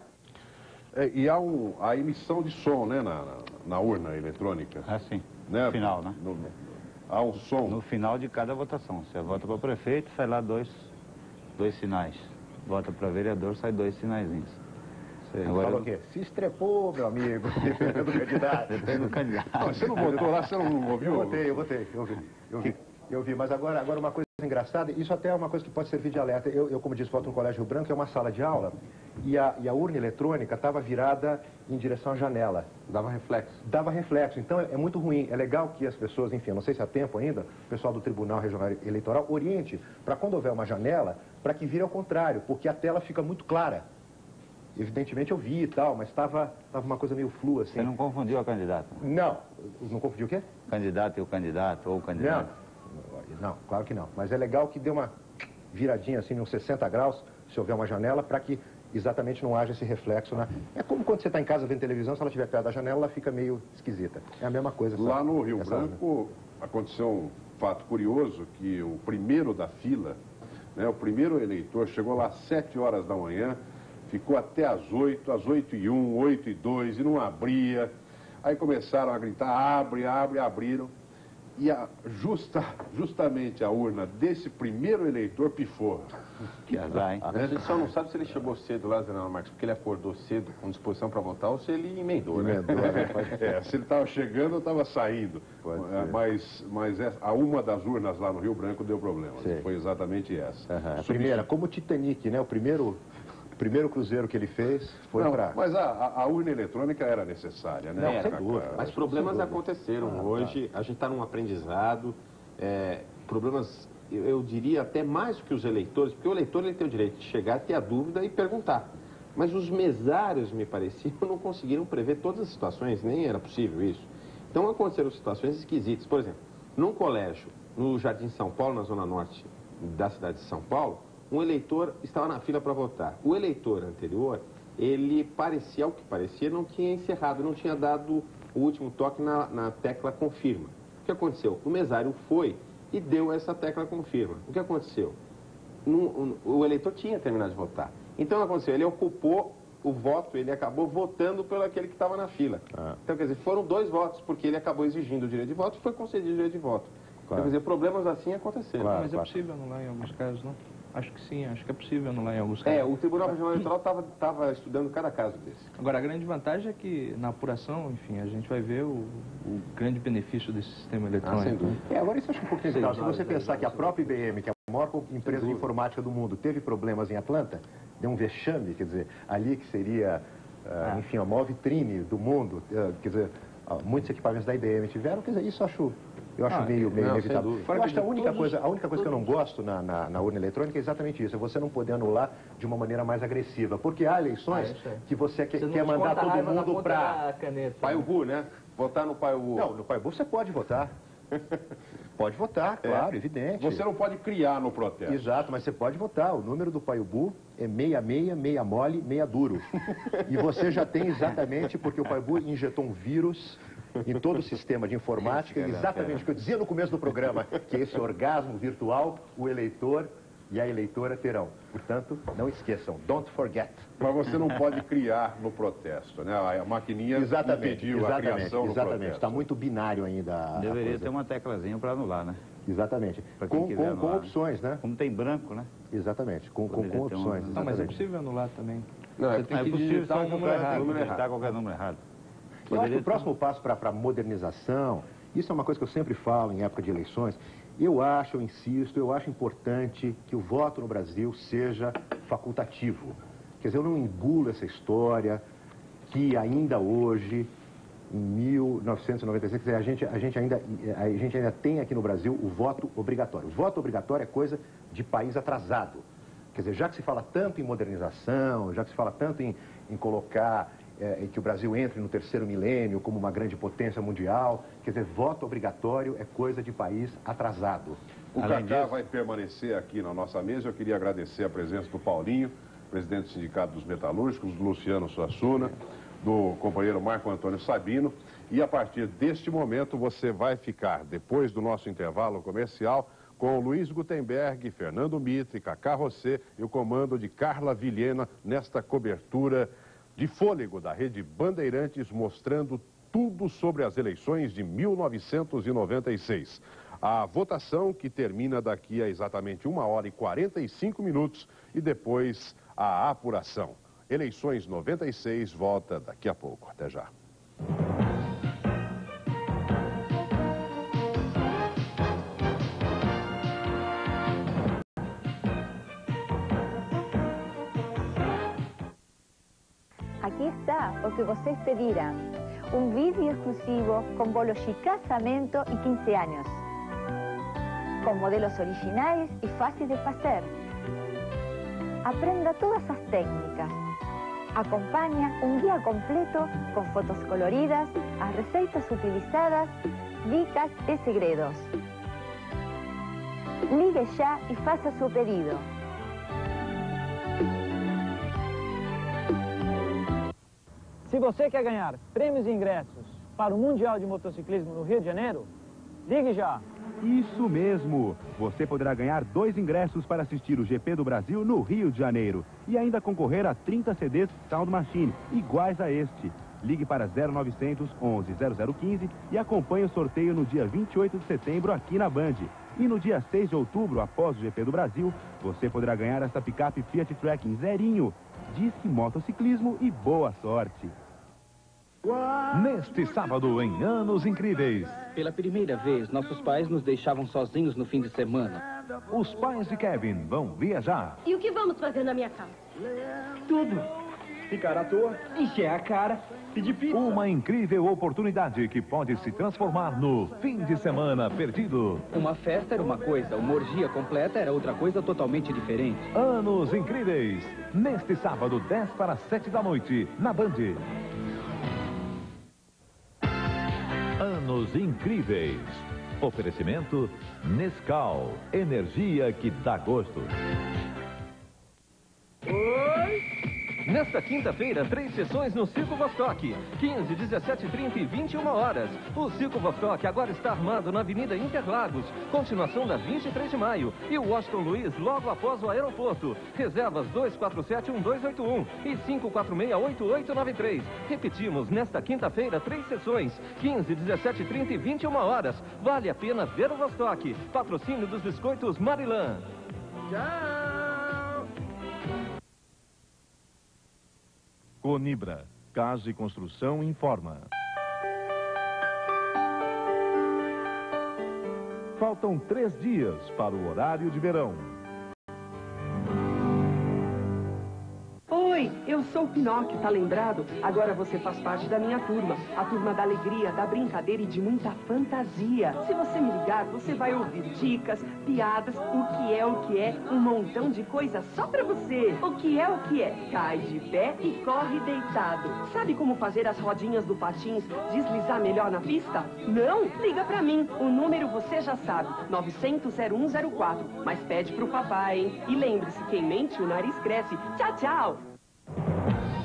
E há a emissão de som, né, na urna eletrônica. Sim. Né? No final, né? Há um som. No final de cada votação. Você vota para o prefeito, sai lá dois sinais. Vota para vereador, sai 2 sinaizinhos. Agora falou o quê? Se estrepou, meu amigo, dependendo do candidato. Dependendo do candidato. Você não votou lá, você não ouviu? Eu vi, mas agora uma coisa engraçada, isso até é uma coisa que pode servir de alerta. Eu como disse, voto no Colégio Rio Branco, é uma sala de aula, e a urna eletrônica estava virada em direção à janela. Dava reflexo. Dava reflexo, então é muito ruim. É legal que as pessoas, enfim, eu não sei se há tempo ainda, o pessoal do Tribunal Regional Eleitoral oriente para quando houver uma janela, para que vire ao contrário, porque a tela fica muito clara. Evidentemente eu vi e tal, mas estava uma coisa meio flua, assim. Você não confundiu a candidata? Não confundiu o quê? Candidato e o candidato, ou o candidato? Não, claro que não. Mas é legal que dê uma viradinha, assim, uns 60 graus, se houver uma janela, para que exatamente não haja esse reflexo. É como quando você está em casa vendo televisão, se ela estiver perto da janela, ela fica meio esquisita. É a mesma coisa. Lá no Rio Branco, aconteceu um fato curioso, que o primeiro da fila, né, o primeiro eleitor, chegou lá às 7 horas da manhã, ficou até às 8, às 8h01, 8h02, e não abria. Aí começaram a gritar, abre, abriram. E justamente a urna desse primeiro eleitor pifou. Que azar, hein? A gente só não sabe se ele chegou cedo lá, Zé Marcos, porque ele acordou cedo com disposição para votar ou se ele emendou, né? Se ele estava chegando ou estava saindo. Mas uma das urnas lá no Rio Branco deu problema. Foi exatamente essa. A primeira, como o Titanic, né? O primeiro cruzeiro que ele fez foi para... Mas a urna eletrônica era necessária, né? Não, sem dúvida. Mas problemas aconteceram hoje. A gente está num aprendizado. Problemas, eu diria, até mais do que os eleitores, porque o eleitor ele tem o direito de chegar, ter a dúvida e perguntar. Mas os mesários, me parecia, não conseguiram prever todas as situações, nem era possível isso. Então aconteceram situações esquisitas. Por exemplo, num colégio, no Jardim São Paulo, na zona norte da cidade de São Paulo, um eleitor estava na fila para votar. O eleitor anterior, ele parecia, ao que parecia, não tinha encerrado, não tinha dado o último toque na tecla confirma. O que aconteceu? O mesário foi e deu essa tecla confirma. O que aconteceu? O eleitor tinha terminado de votar. Então, o que aconteceu? Ele ocupou o voto, ele acabou votando pelo aquele que estava na fila. Então, quer dizer, foram 2 votos, porque ele acabou exigindo o direito de voto e foi concedido o direito de voto. Então, quer dizer, problemas assim aconteceram. Mas é possível anular em alguns casos, não? Acho que sim, acho que é possível anular em alguns casos. O Tribunal Regional Eleitoral estava estudando cada caso desse. Agora, a grande vantagem é que na apuração, enfim, a gente vai ver o grande benefício desse sistema eletrônico. Sem dúvida. Agora, isso eu acho um pouquinho legal. Se você pensar que a própria IBM, que é a maior empresa de informática do mundo, teve problemas em Atlanta, deu um vexame, quer dizer, ali que seria, enfim, a maior vitrine do mundo, quer dizer, muitos equipamentos da IBM tiveram, quer dizer, isso eu acho meio inevitável. Eu acho que a única coisa que eu não gosto na urna eletrônica é exatamente isso, é você não poder anular de uma maneira mais agressiva, porque há eleições que você quer mandar todo mundo para Paiubu, né? Votar no Paiubu. Não, no Paiubu você pode votar. Pode votar, claro, evidente. Você não pode criar no protesto. Exato, mas você pode votar. O número do Paiubu é 66, meia mole, meia duro. E você já tem exatamente, porque o Paiubu injetou um vírus em todo o sistema de informática, exatamente o que eu dizia no começo do programa, que esse orgasmo virtual, o eleitor e a eleitora terão. Portanto, não esqueçam, don't forget. Mas você não pode criar no protesto, né? A maquininha impediu a criação no protesto. Está muito binário ainda. Deveria ter uma teclazinha para anular, né? Exatamente. Com opções, né? Como tem branco, né? Exatamente, com opções. Não, mas é possível anular também. Não, você tem que digitar o número errado. Digitar qualquer número errado. Eu acho que o próximo passo para a modernização, isso é uma coisa que eu sempre falo em época de eleições, eu insisto, eu acho importante que o voto no Brasil seja facultativo. Quer dizer, eu não engulo essa história que ainda hoje, em 1996, quer dizer, a gente ainda tem aqui no Brasil o voto obrigatório. O voto obrigatório é coisa de país atrasado. Quer dizer, já que se fala tanto em modernização, já que se fala tanto em colocar... que o Brasil entre no 3º milênio como uma grande potência mundial. Quer dizer, voto obrigatório é coisa de país atrasado. O Cacá vai permanecer aqui na nossa mesa. Eu queria agradecer a presença do Paulinho, presidente do Sindicato dos Metalúrgicos, do Luciano Suassuna, do companheiro Marco Antônio Sabino. E a partir deste momento você vai ficar, depois do nosso intervalo comercial, com Luiz Gutenberg, Fernando Mitre, Cacá Rossê e o comando de Carla Vilhena nesta cobertura de fôlego da Rede Bandeirantes, mostrando tudo sobre as eleições de 1996. A votação que termina daqui a exatamente 1h45 e depois a apuração. Eleições 96 volta daqui a pouco. Até já. Aqui está o que vocês pediram. Um vídeo exclusivo com bolos de casamento e 15 anos. Com modelos originais e fáceis de fazer. Aprenda todas as técnicas. Acompanha um guia completo com fotos coloridas, as receitas utilizadas, dicas e segredos. Ligue já e faça seu pedido. Se você quer ganhar prêmios e ingressos para o Mundial de Motociclismo no Rio de Janeiro, ligue já! Isso mesmo! Você poderá ganhar 2 ingressos para assistir o GP do Brasil no Rio de Janeiro e ainda concorrer a 30 CDs Sound Machine, iguais a este. Ligue para 0900 11 0015 e acompanhe o sorteio no dia 28 de setembro aqui na Band. E no dia 6 de outubro, após o GP do Brasil, você poderá ganhar esta picape Fiat Trekking zerinho. Disque Motociclismo e boa sorte. Neste sábado, em Anos Incríveis. Pela primeira vez, nossos pais nos deixavam sozinhos no fim de semana. Os pais de Kevin vão viajar. E o que vamos fazer na minha casa? Tudo. Ficar à toa, encher a cara, pedir pizza. Uma incrível oportunidade que pode se transformar no fim de semana perdido. Uma festa era uma coisa, uma orgia completa era outra coisa totalmente diferente. Anos Incríveis. Neste sábado, 10 para 7 da noite, na Band. Anos Incríveis. Oferecimento Nescau. Energia que dá gosto. Nesta quinta-feira, 3 sessões no Circo Vostok. 15, 17, 30 e 21 horas. O Circo Vostok agora está armado na Avenida Interlagos. Continuação da 23 de maio. E o Washington Luiz logo após o aeroporto. Reservas 247-1281 e 546-8893. Repetimos, nesta quinta-feira, 3 sessões. 15, 17, 30 e 21 horas. Vale a pena ver o Vostok. Patrocínio dos Biscoitos Marilã. Tchau! Conibra, Casa e Construção informa. Faltam 3 dias para o horário de verão. Oi, eu sou o Pinóquio, tá lembrado? Agora você faz parte da minha turma. A turma da alegria, da brincadeira e de muita fantasia. Se você me ligar, você vai ouvir dicas, piadas, o que é, um montão de coisa só pra você. O que é? Cai de pé e corre deitado. Sabe como fazer as rodinhas do patins deslizar melhor na pista? Não? Liga pra mim. O número você já sabe, 900-0104. Mas pede pro papai, hein? E lembre-se, quem mente, o nariz cresce. Tchau, tchau!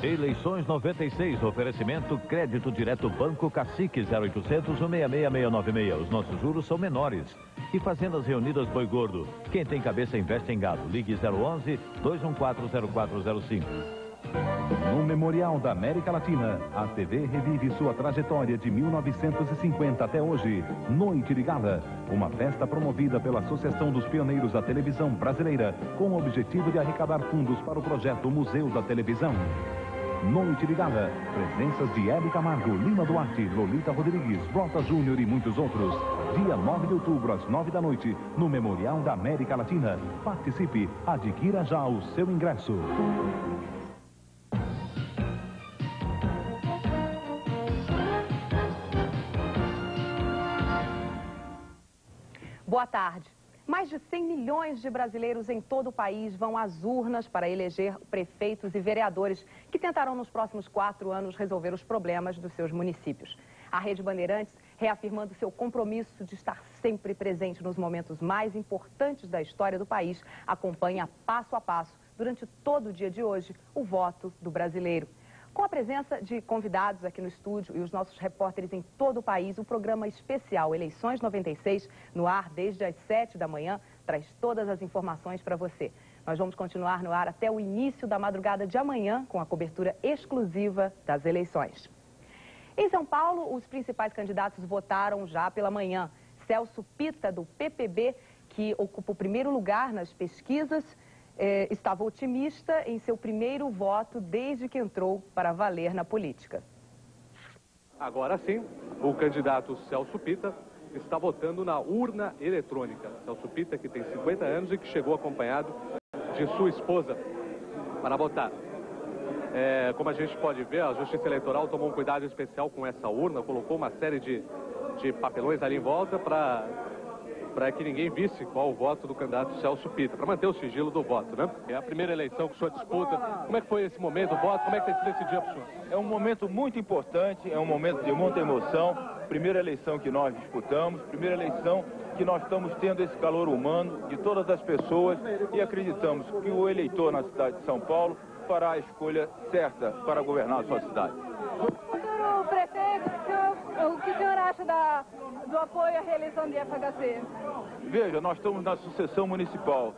Eleições 96, oferecimento Crédito Direto Banco Cacique 0800 166696. Os nossos juros são menores. E Fazendas Reunidas Boi Gordo. Quem tem cabeça investe em gado. Ligue 011 214 0405. No Memorial da América Latina, a TV revive sua trajetória de 1950 até hoje. Noite de Gala, uma festa promovida pela Associação dos Pioneiros da Televisão Brasileira, com o objetivo de arrecadar fundos para o projeto Museu da Televisão. Noite de Gala, presenças de Hebe Camargo, Lima Duarte, Lolita Rodrigues, Rota Júnior e muitos outros. Dia 9 de outubro, às 9 da noite, no Memorial da América Latina. Participe, adquira já o seu ingresso. Boa tarde. Mais de 100 milhões de brasileiros em todo o país vão às urnas para eleger prefeitos e vereadores que tentarão nos próximos 4 anos resolver os problemas dos seus municípios. A Rede Bandeirantes, reafirmando seu compromisso de estar sempre presente nos momentos mais importantes da história do país, acompanha passo a passo, durante todo o dia de hoje, o voto do brasileiro. Com a presença de convidados aqui no estúdio e os nossos repórteres em todo o país, o programa especial Eleições 96, no ar desde as 7 da manhã, traz todas as informações para você. Nós vamos continuar no ar até o início da madrugada de amanhã, com a cobertura exclusiva das eleições. Em São Paulo, os principais candidatos votaram já pela manhã. Celso Pitta, do PPB, que ocupa o primeiro lugar nas pesquisas, estava otimista em seu primeiro voto desde que entrou para valer na política. Agora sim, o candidato Celso Pitta está votando na urna eletrônica. Celso Pitta, que tem 50 anos e que chegou acompanhado de sua esposa para votar. Como a gente pode ver, a Justiça Eleitoral tomou um cuidado especial com essa urna, colocou uma série de papelões ali em volta para que ninguém visse qual o voto do candidato Celso Pitta, para manter o sigilo do voto, né? É a primeira eleição que o senhor disputa. Como é que foi esse momento, o voto? Como é que tem sido esse dia para o senhor? É um momento muito importante, é um momento de muita emoção. Primeira eleição que nós disputamos, primeira eleição que nós estamos tendo esse calor humano de todas as pessoas e acreditamos que o eleitor na cidade de São Paulo fará a escolha certa para governar a sua cidade. O prefeito, o que o senhor acha acha do apoio à reeleição de FHC? Veja, nós estamos na sucessão municipal.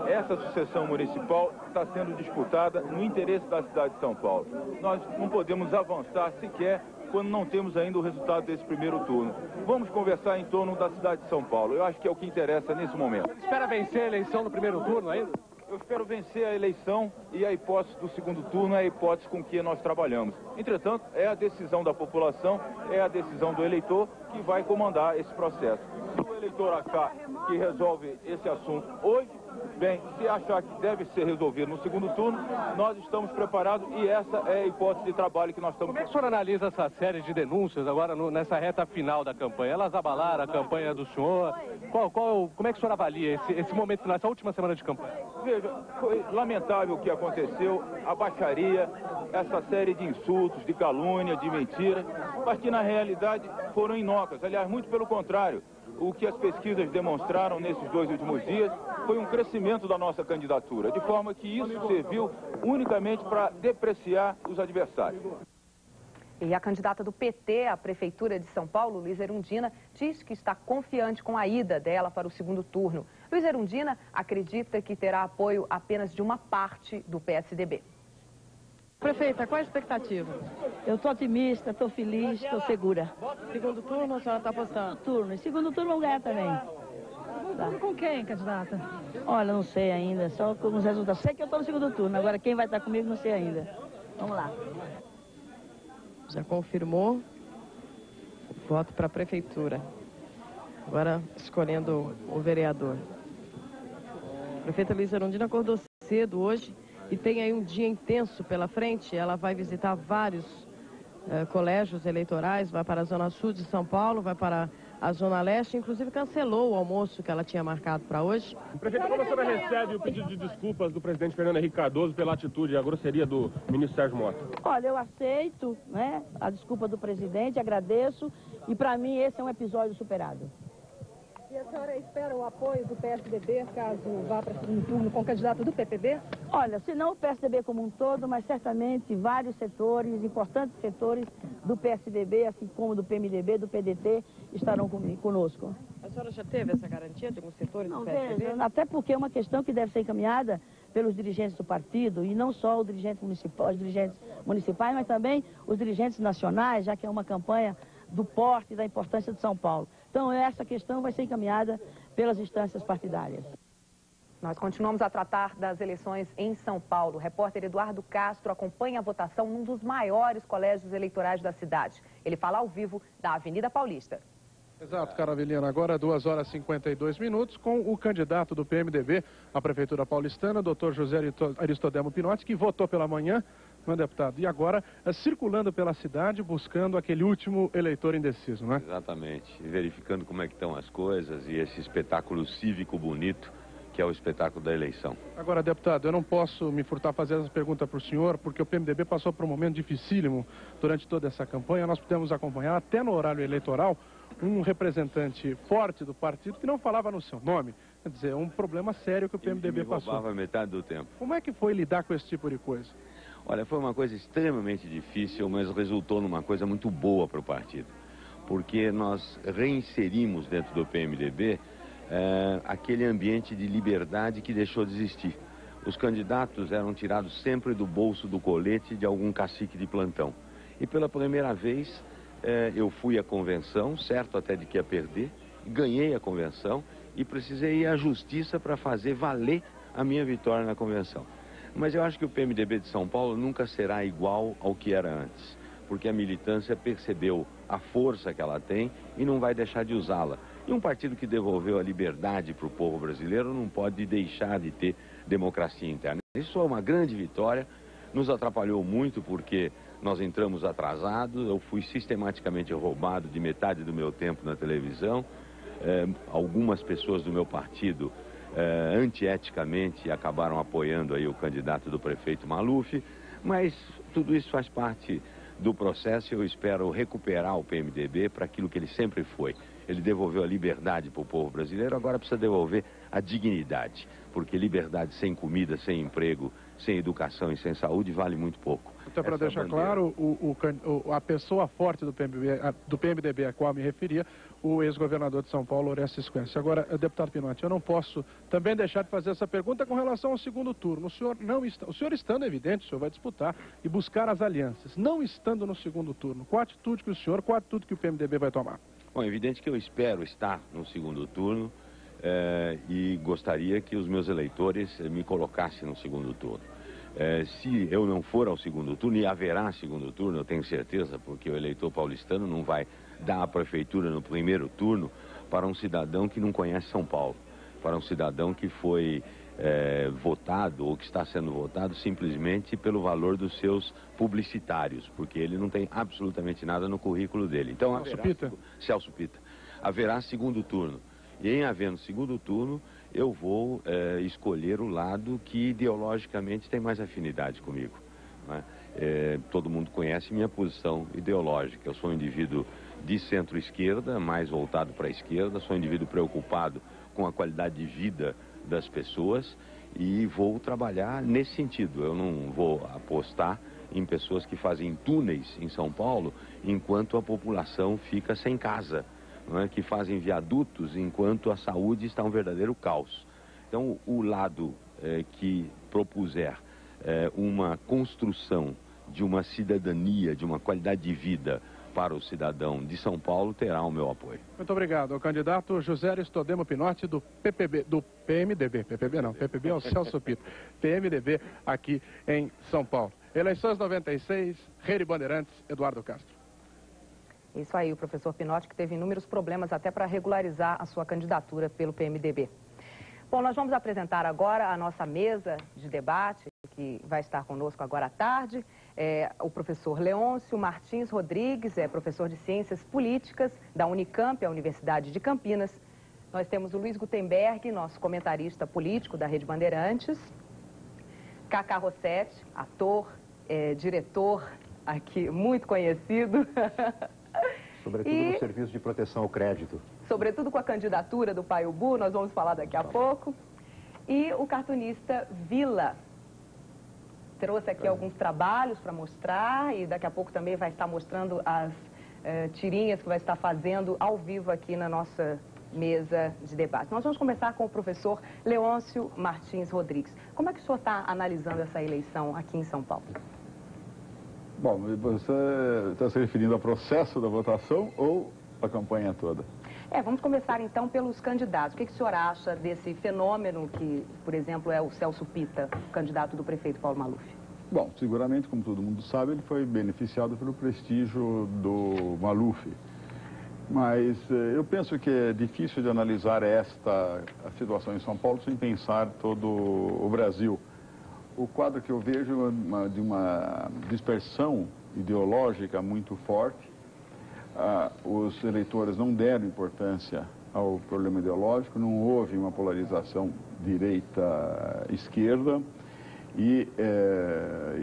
Essa sucessão municipal está sendo disputada no interesse da cidade de São Paulo. Nós não podemos avançar sequer quando não temos ainda o resultado desse primeiro turno. Vamos conversar em torno da cidade de São Paulo. Eu acho que é o que interessa nesse momento. Espera vencer a eleição no primeiro turno ainda? Eu espero vencer a eleição e a hipótese do segundo turno é a hipótese com que nós trabalhamos. Entretanto, é a decisão da população, é a decisão do eleitor que vai comandar esse processo. Se o eleitor achar que resolve esse assunto hoje, bem, se achar que deve ser resolvido no segundo turno, nós estamos preparados e essa é a hipótese de trabalho que nós estamos... Como é que o senhor analisa essa série de denúncias agora nessa reta final da campanha? Elas abalaram a campanha do senhor? Como é que o senhor avalia esse momento, nessa última semana de campanha? Veja, foi lamentável o que aconteceu, a baixaria, essa série de insultos, de calúnia, de mentira, mas que na realidade foram inócuas. Aliás, muito pelo contrário. O que as pesquisas demonstraram nesses 2 últimos dias foi um crescimento da nossa candidatura, de forma que isso serviu unicamente para depreciar os adversários. E a candidata do PT à Prefeitura de São Paulo, Luiza Erundina, diz que está confiante com a ida dela para o segundo turno. Luiza Erundina acredita que terá apoio apenas de uma parte do PSDB. Prefeita, qual a expectativa? Eu estou otimista, estou feliz, estou segura. Segundo turno, a senhora está apostando? Turno. E segundo turno vamos ganhar também. Segundo turno com quem, candidata? Olha, não sei ainda, só com os resultados. Sei que eu estou no segundo turno, agora quem vai estar comigo não sei ainda. Vamos lá. Já confirmou o voto para a prefeitura. Agora escolhendo o vereador. A prefeita Luiza Erundina acordou cedo hoje e tem aí um dia intenso pela frente. Ela vai visitar vários colégios eleitorais, vai para a Zona Sul de São Paulo, vai para a Zona Leste, inclusive cancelou o almoço que ela tinha marcado para hoje. Prefeita, como a senhora recebe o pedido de desculpas do presidente Fernando Henrique Cardoso pela atitude e a grosseria do ministro Sérgio Mota? Olha, eu aceito, né, a desculpa do presidente, agradeço, e para mim esse é um episódio superado. E a senhora espera o apoio do PSDB, caso vá para o segundo turno com o candidato do PPB? Olha, se não o PSDB como um todo, mas certamente vários setores, importantes setores do PSDB, assim como do PMDB, do PDT, estarão conosco. A senhora já teve essa garantia de alguns setores do PSDB? Veja, até porque é uma questão que deve ser encaminhada pelos dirigentes do partido, e não só os dirigentes municipais, mas também os dirigentes nacionais, já que é uma campanha do porte e da importância de São Paulo. Então, essa questão vai ser encaminhada pelas instâncias partidárias. Nós continuamos a tratar das eleições em São Paulo. O repórter Eduardo Castro acompanha a votação num dos maiores colégios eleitorais da cidade. Ele fala ao vivo da Avenida Paulista. Exato, Caravelina. Agora 2 horas e 52 minutos com o candidato do PMDB à Prefeitura Paulistana, Dr. José Aristodemo Pinotti, que votou pela manhã, não é, deputado? E agora circulando pela cidade, buscando aquele último eleitor indeciso, não é? Exatamente. E verificando como é que estão as coisas e esse espetáculo cívico bonito que é o espetáculo da eleição. Agora, deputado, eu não posso me furtar a fazer essa pergunta para o senhor, porque o PMDB passou por um momento dificílimo durante toda essa campanha. Nós pudemos acompanhar, até no horário eleitoral, um representante forte do partido que não falava no seu nome. Quer dizer, um problema sério que o PMDB passou. Roubava metade do tempo. Como é que foi lidar com esse tipo de coisa? Olha, foi uma coisa extremamente difícil, mas resultou numa coisa muito boa para o partido. Porque nós reinserimos dentro do PMDB aquele ambiente de liberdade que deixou de existir. Os candidatos eram tirados sempre do bolso do colete de algum cacique de plantão. E pela primeira vez eu fui à convenção, certo até de que ia perder, ganhei a convenção e precisei ir à justiça para fazer valer a minha vitória na convenção. Mas eu acho que o PMDB de São Paulo nunca será igual ao que era antes, porque a militância percebeu a força que ela tem e não vai deixar de usá-la. E um partido que devolveu a liberdade para o povo brasileiro não pode deixar de ter democracia interna. Isso é uma grande vitória, nos atrapalhou muito porque nós entramos atrasados, eu fui sistematicamente roubado de metade do meu tempo na televisão, algumas pessoas do meu partido antieticamente acabaram apoiando aí o candidato do prefeito Maluf, mas tudo isso faz parte do processo e eu espero recuperar o PMDB para aquilo que ele sempre foi. Ele devolveu a liberdade para o povo brasileiro, agora precisa devolver a dignidade, porque liberdade sem comida, sem emprego, sem educação e sem saúde vale muito pouco. Então, para deixar claro, a pessoa forte do PMDB a qual me referia, o ex-governador de São Paulo, Orestes Quercia. Agora, deputado Pinotti, eu não posso também deixar de fazer essa pergunta com relação ao segundo turno. O senhor estando evidente, o senhor vai disputar e buscar as alianças. Não estando no segundo turno, qual a atitude que qual a atitude que o PMDB vai tomar? Bom, é evidente que eu espero estar no segundo turno e gostaria que os meus eleitores me colocassem no segundo turno. Se eu não for ao segundo turno, e haverá segundo turno, eu tenho certeza, porque o eleitor paulistano não vai dar a prefeitura no primeiro turno para um cidadão que não conhece São Paulo, para um cidadão que foi votado ou que está sendo votado simplesmente pelo valor dos seus publicitários, porque ele não tem absolutamente nada no currículo dele. Então, Celso Pitta, haverá segundo turno. E em havendo segundo turno, eu vou escolher o lado que ideologicamente tem mais afinidade comigo, né? Todo mundo conhece minha posição ideológica. Eu sou um indivíduo de centro-esquerda, mais voltado para a esquerda, sou um indivíduo preocupado com a qualidade de vida das pessoas e vou trabalhar nesse sentido. Eu não vou apostar em pessoas que fazem túneis em São Paulo enquanto a população fica sem casa, não é? Que fazem viadutos enquanto a saúde está um verdadeiro caos. Então, o lado que propuser uma construção de uma cidadania, de uma qualidade de vida para o cidadão de São Paulo, terá o meu apoio. Muito obrigado. O candidato José Aristodemo Pinotti, do PMDB. PPB não, PPB é o Celso Pitta. PMDB aqui em São Paulo. Eleições 96, Rede Bandeirantes, Eduardo Castro. Isso aí, o professor Pinotti, que teve inúmeros problemas até para regularizar a sua candidatura pelo PMDB. Bom, nós vamos apresentar agora a nossa mesa de debate, que vai estar conosco agora à tarde. O professor Leôncio Martins Rodrigues, professor de Ciências Políticas da Unicamp, a Universidade de Campinas. Nós temos o Luiz Gutenberg, nosso comentarista político da Rede Bandeirantes. Cacá Rossetti, ator, diretor aqui muito conhecido. Sobretudo no serviço de proteção ao crédito. Sobretudo com a candidatura do Paiobu, nós vamos falar daqui a pouco. E o cartunista Vila trouxe aqui alguns trabalhos para mostrar e daqui a pouco também vai estar mostrando as tirinhas que vai estar fazendo ao vivo aqui na nossa mesa de debate. Nós vamos começar com o professor Leôncio Martins Rodrigues. Como é que o senhor está analisando essa eleição aqui em São Paulo? Bom, você está se referindo ao processo da votação ou a campanha toda? Vamos começar então pelos candidatos. O que o senhor acha desse fenômeno que, por exemplo, é o Celso Pitta, candidato do prefeito Paulo Maluf? Bom, seguramente, como todo mundo sabe, ele foi beneficiado pelo prestígio do Maluf. Mas eu penso que é difícil de analisar a situação em São Paulo sem pensar todo o Brasil. O quadro que eu vejo é de uma dispersão ideológica muito forte. Os eleitores não deram importância ao problema ideológico, não houve uma polarização direita-esquerda e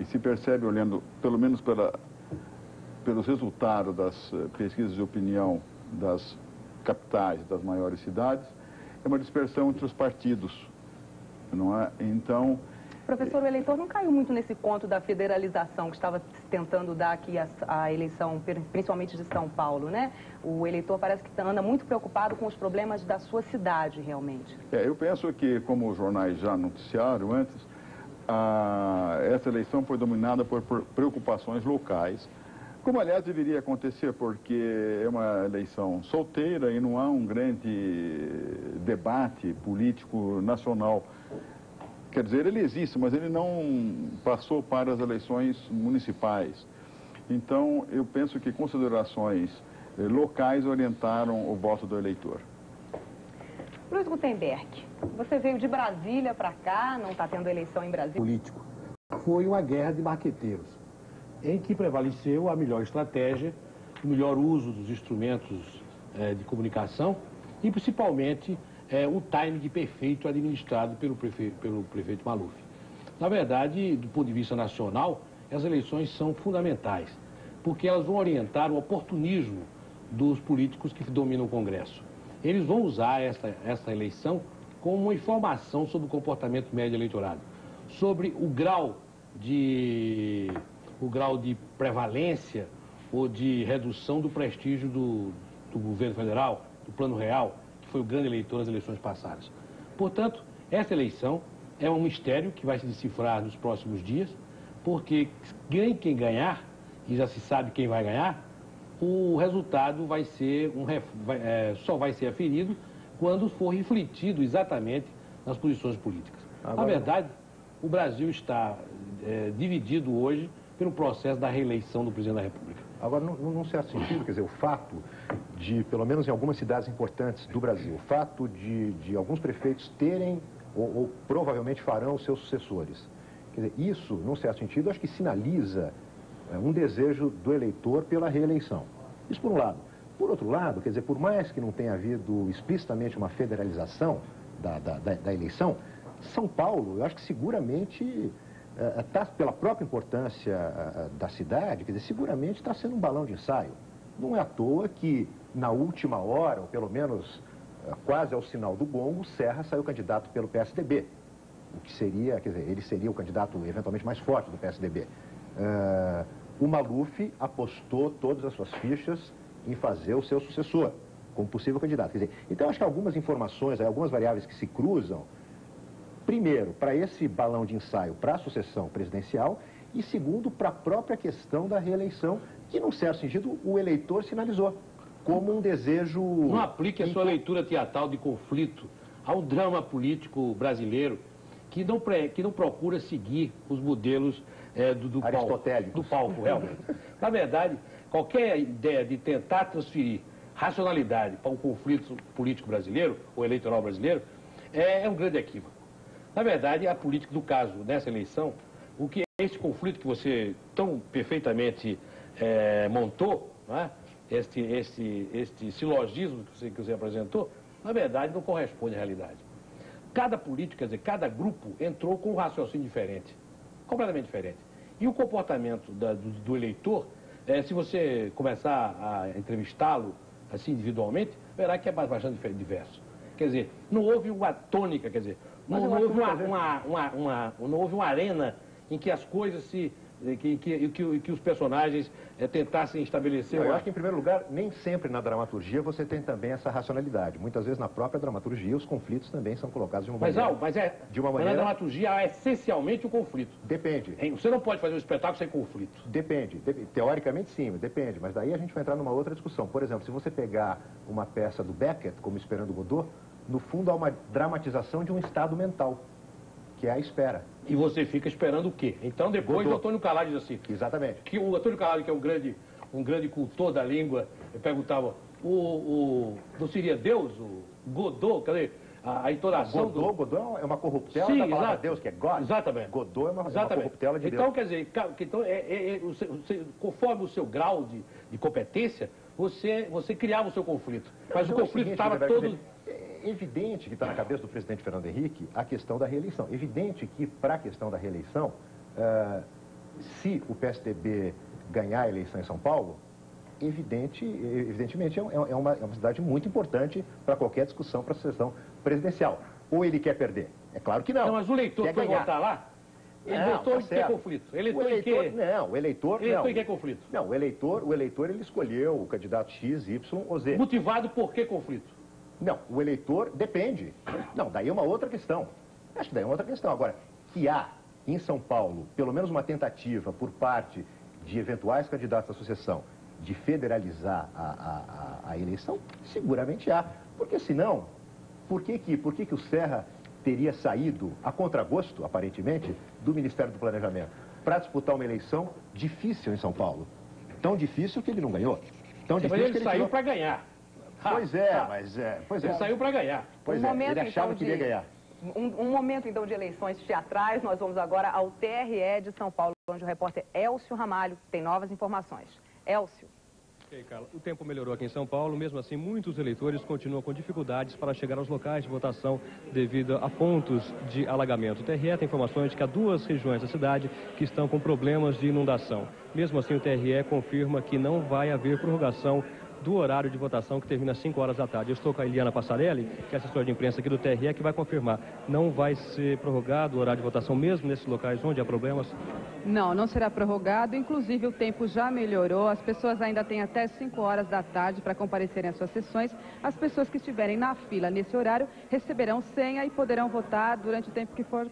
se percebe, olhando pelo menos pelos resultados das pesquisas de opinião das capitais, das maiores cidades, é uma dispersão entre os partidos, não é? Então... Professor, o eleitor não caiu muito nesse conto da federalização que estava tentando dar aqui a eleição, principalmente de São Paulo, né? O eleitor parece que anda muito preocupado com os problemas da sua cidade, realmente. Eu penso que, como os jornais já noticiaram antes, essa eleição foi dominada por preocupações locais, como, aliás, deveria acontecer, porque é uma eleição solteira e não há um grande debate político nacional. Quer dizer, ele existe, mas ele não passou para as eleições municipais. Então, eu penso que considerações locais orientaram o voto do eleitor. Luiz Gutenberg, você veio de Brasília para cá, não está tendo eleição em Brasília? Político. Foi uma guerra de marqueteiros, em que prevaleceu a melhor estratégia, o melhor uso dos instrumentos de comunicação e, principalmente, o timing perfeito administrado pelo prefeito Maluf. Na verdade, do ponto de vista nacional, as eleições são fundamentais, porque elas vão orientar o oportunismo dos políticos que dominam o Congresso. Eles vão usar essa eleição como uma informação sobre o comportamento médio do eleitorado, sobre o grau de o grau de prevalência ou de redução do prestígio do governo federal, do Plano Real, que foi o grande eleitor das eleições passadas. Portanto, essa eleição é um mistério que vai se decifrar nos próximos dias, porque quem ganhar, e já se sabe quem vai ganhar, o resultado vai ser só vai ser aferido quando for refletido exatamente nas posições políticas. Na verdade, o Brasil está dividido hoje pelo processo da reeleição do presidente da República. Agora, num certo sentido, quer dizer, o fato de, pelo menos em algumas cidades importantes do Brasil, o fato de alguns prefeitos terem ou provavelmente farão os seus sucessores, quer dizer, isso, num certo sentido, acho que sinaliza um desejo do eleitor pela reeleição. Isso por um lado. Por outro lado, quer dizer, por mais que não tenha havido explicitamente uma federalização da eleição, São Paulo, eu acho que seguramente pela própria importância da cidade, quer dizer, seguramente está sendo um balão de ensaio. Não é à toa que, na última hora, ou pelo menos quase ao sinal do gongo, Serra saiu candidato pelo PSDB. O que seria, quer dizer, ele seria o candidato eventualmente mais forte do PSDB. O Maluf apostou todas as suas fichas em fazer o seu sucessor como possível candidato. Quer dizer, então, acho que algumas informações, algumas variáveis que se cruzam, primeiro, para esse balão de ensaio para a sucessão presidencial e, segundo, para a própria questão da reeleição, que, num certo sentido, o eleitor sinalizou como um desejo... Não aplique a sua leitura teatral de conflito ao drama político brasileiro, que não procura seguir os modelos do palco, realmente. Na verdade, qualquer ideia de tentar transferir racionalidade para o conflito político brasileiro, ou eleitoral brasileiro, é um grande equívoco. Na verdade, a política do caso nessa eleição, o que é esse conflito que você tão perfeitamente montou, né? este silogismo que você apresentou, na verdade não corresponde à realidade. Cada político, quer dizer, cada grupo entrou com um raciocínio diferente, completamente diferente. E o comportamento do eleitor, se você começar a entrevistá-lo assim individualmente, verá que é bastante diverso. Quer dizer, não houve uma tônica, quer dizer, não houve uma arena em que as coisas que os personagens tentassem estabelecer. Eu acho que, em primeiro lugar, nem sempre na dramaturgia você tem também essa racionalidade. Muitas vezes, na própria dramaturgia, os conflitos também são colocados de uma maneira... Mas na dramaturgia há essencialmente o conflito. Depende. Você não pode fazer um espetáculo sem conflito. Depende. Teoricamente, sim, depende. Mas daí a gente vai entrar numa outra discussão. Por exemplo, se você pegar uma peça do Beckett, como Esperando Godot, no fundo há uma dramatização de um estado mental, que é a espera. E você fica esperando o quê? Então depois Godot. O Antônio Calado diz assim... Exatamente. Que o Antônio Calado, que é um grande cultor da língua, perguntava, não seria Deus, o Godot, cadê a entonação Godot é uma corruptela da palavra Deus, que é God. Exatamente. Godot é uma corruptela de Deus. Então, quer dizer, conforme o seu grau de competência, você criava o seu conflito. Mas o conflito estava todo... É evidente que está na cabeça do presidente Fernando Henrique a questão da reeleição. Evidente que, para a questão da reeleição, se o PSDB ganhar a eleição em São Paulo, evidentemente é uma cidade muito importante para qualquer discussão para a sucessão presidencial. Ou ele quer perder? É claro que não. Não, mas o eleitor foi votar lá? Ele votou em que conflito? O eleitor em que conflito? Não, o eleitor ele escolheu o candidato X, Y ou Z. Motivado por que conflito? Não, o eleitor depende. Não, daí é uma outra questão. Acho que daí é uma outra questão. Agora, que há em São Paulo, pelo menos uma tentativa por parte de eventuais candidatos à sucessão de federalizar a eleição, seguramente há. Porque senão, por que o Serra teria saído a contragosto, aparentemente, do Ministério do Planejamento para disputar uma eleição difícil em São Paulo? Tão difícil que ele não ganhou. Tão difícil mas ele que ele saiu para ganhar. Pois é. Ele saiu para ganhar. Pois é, ele achava que iria ganhar. Um momento, então, de eleições teatrais. Nós vamos agora ao TRE de São Paulo, onde o repórter Elcio Ramalho tem novas informações. Elcio. Ok, Carla. O tempo melhorou aqui em São Paulo. Mesmo assim, muitos eleitores continuam com dificuldades para chegar aos locais de votação devido a pontos de alagamento. O TRE tem informações de que há 2 regiões da cidade que estão com problemas de inundação. Mesmo assim, o TRE confirma que não vai haver prorrogação do horário de votação que termina às 5 horas da tarde. Eu estou com a Eliana Passarelli, que é assessora de imprensa aqui do TRE, que vai confirmar. Não vai ser prorrogado o horário de votação mesmo nesses locais onde há problemas? Não, não será prorrogado. Inclusive, o tempo já melhorou. As pessoas ainda têm até 5 horas da tarde para comparecerem às suas sessões. As pessoas que estiverem na fila nesse horário receberão senha e poderão votar durante o tempo que for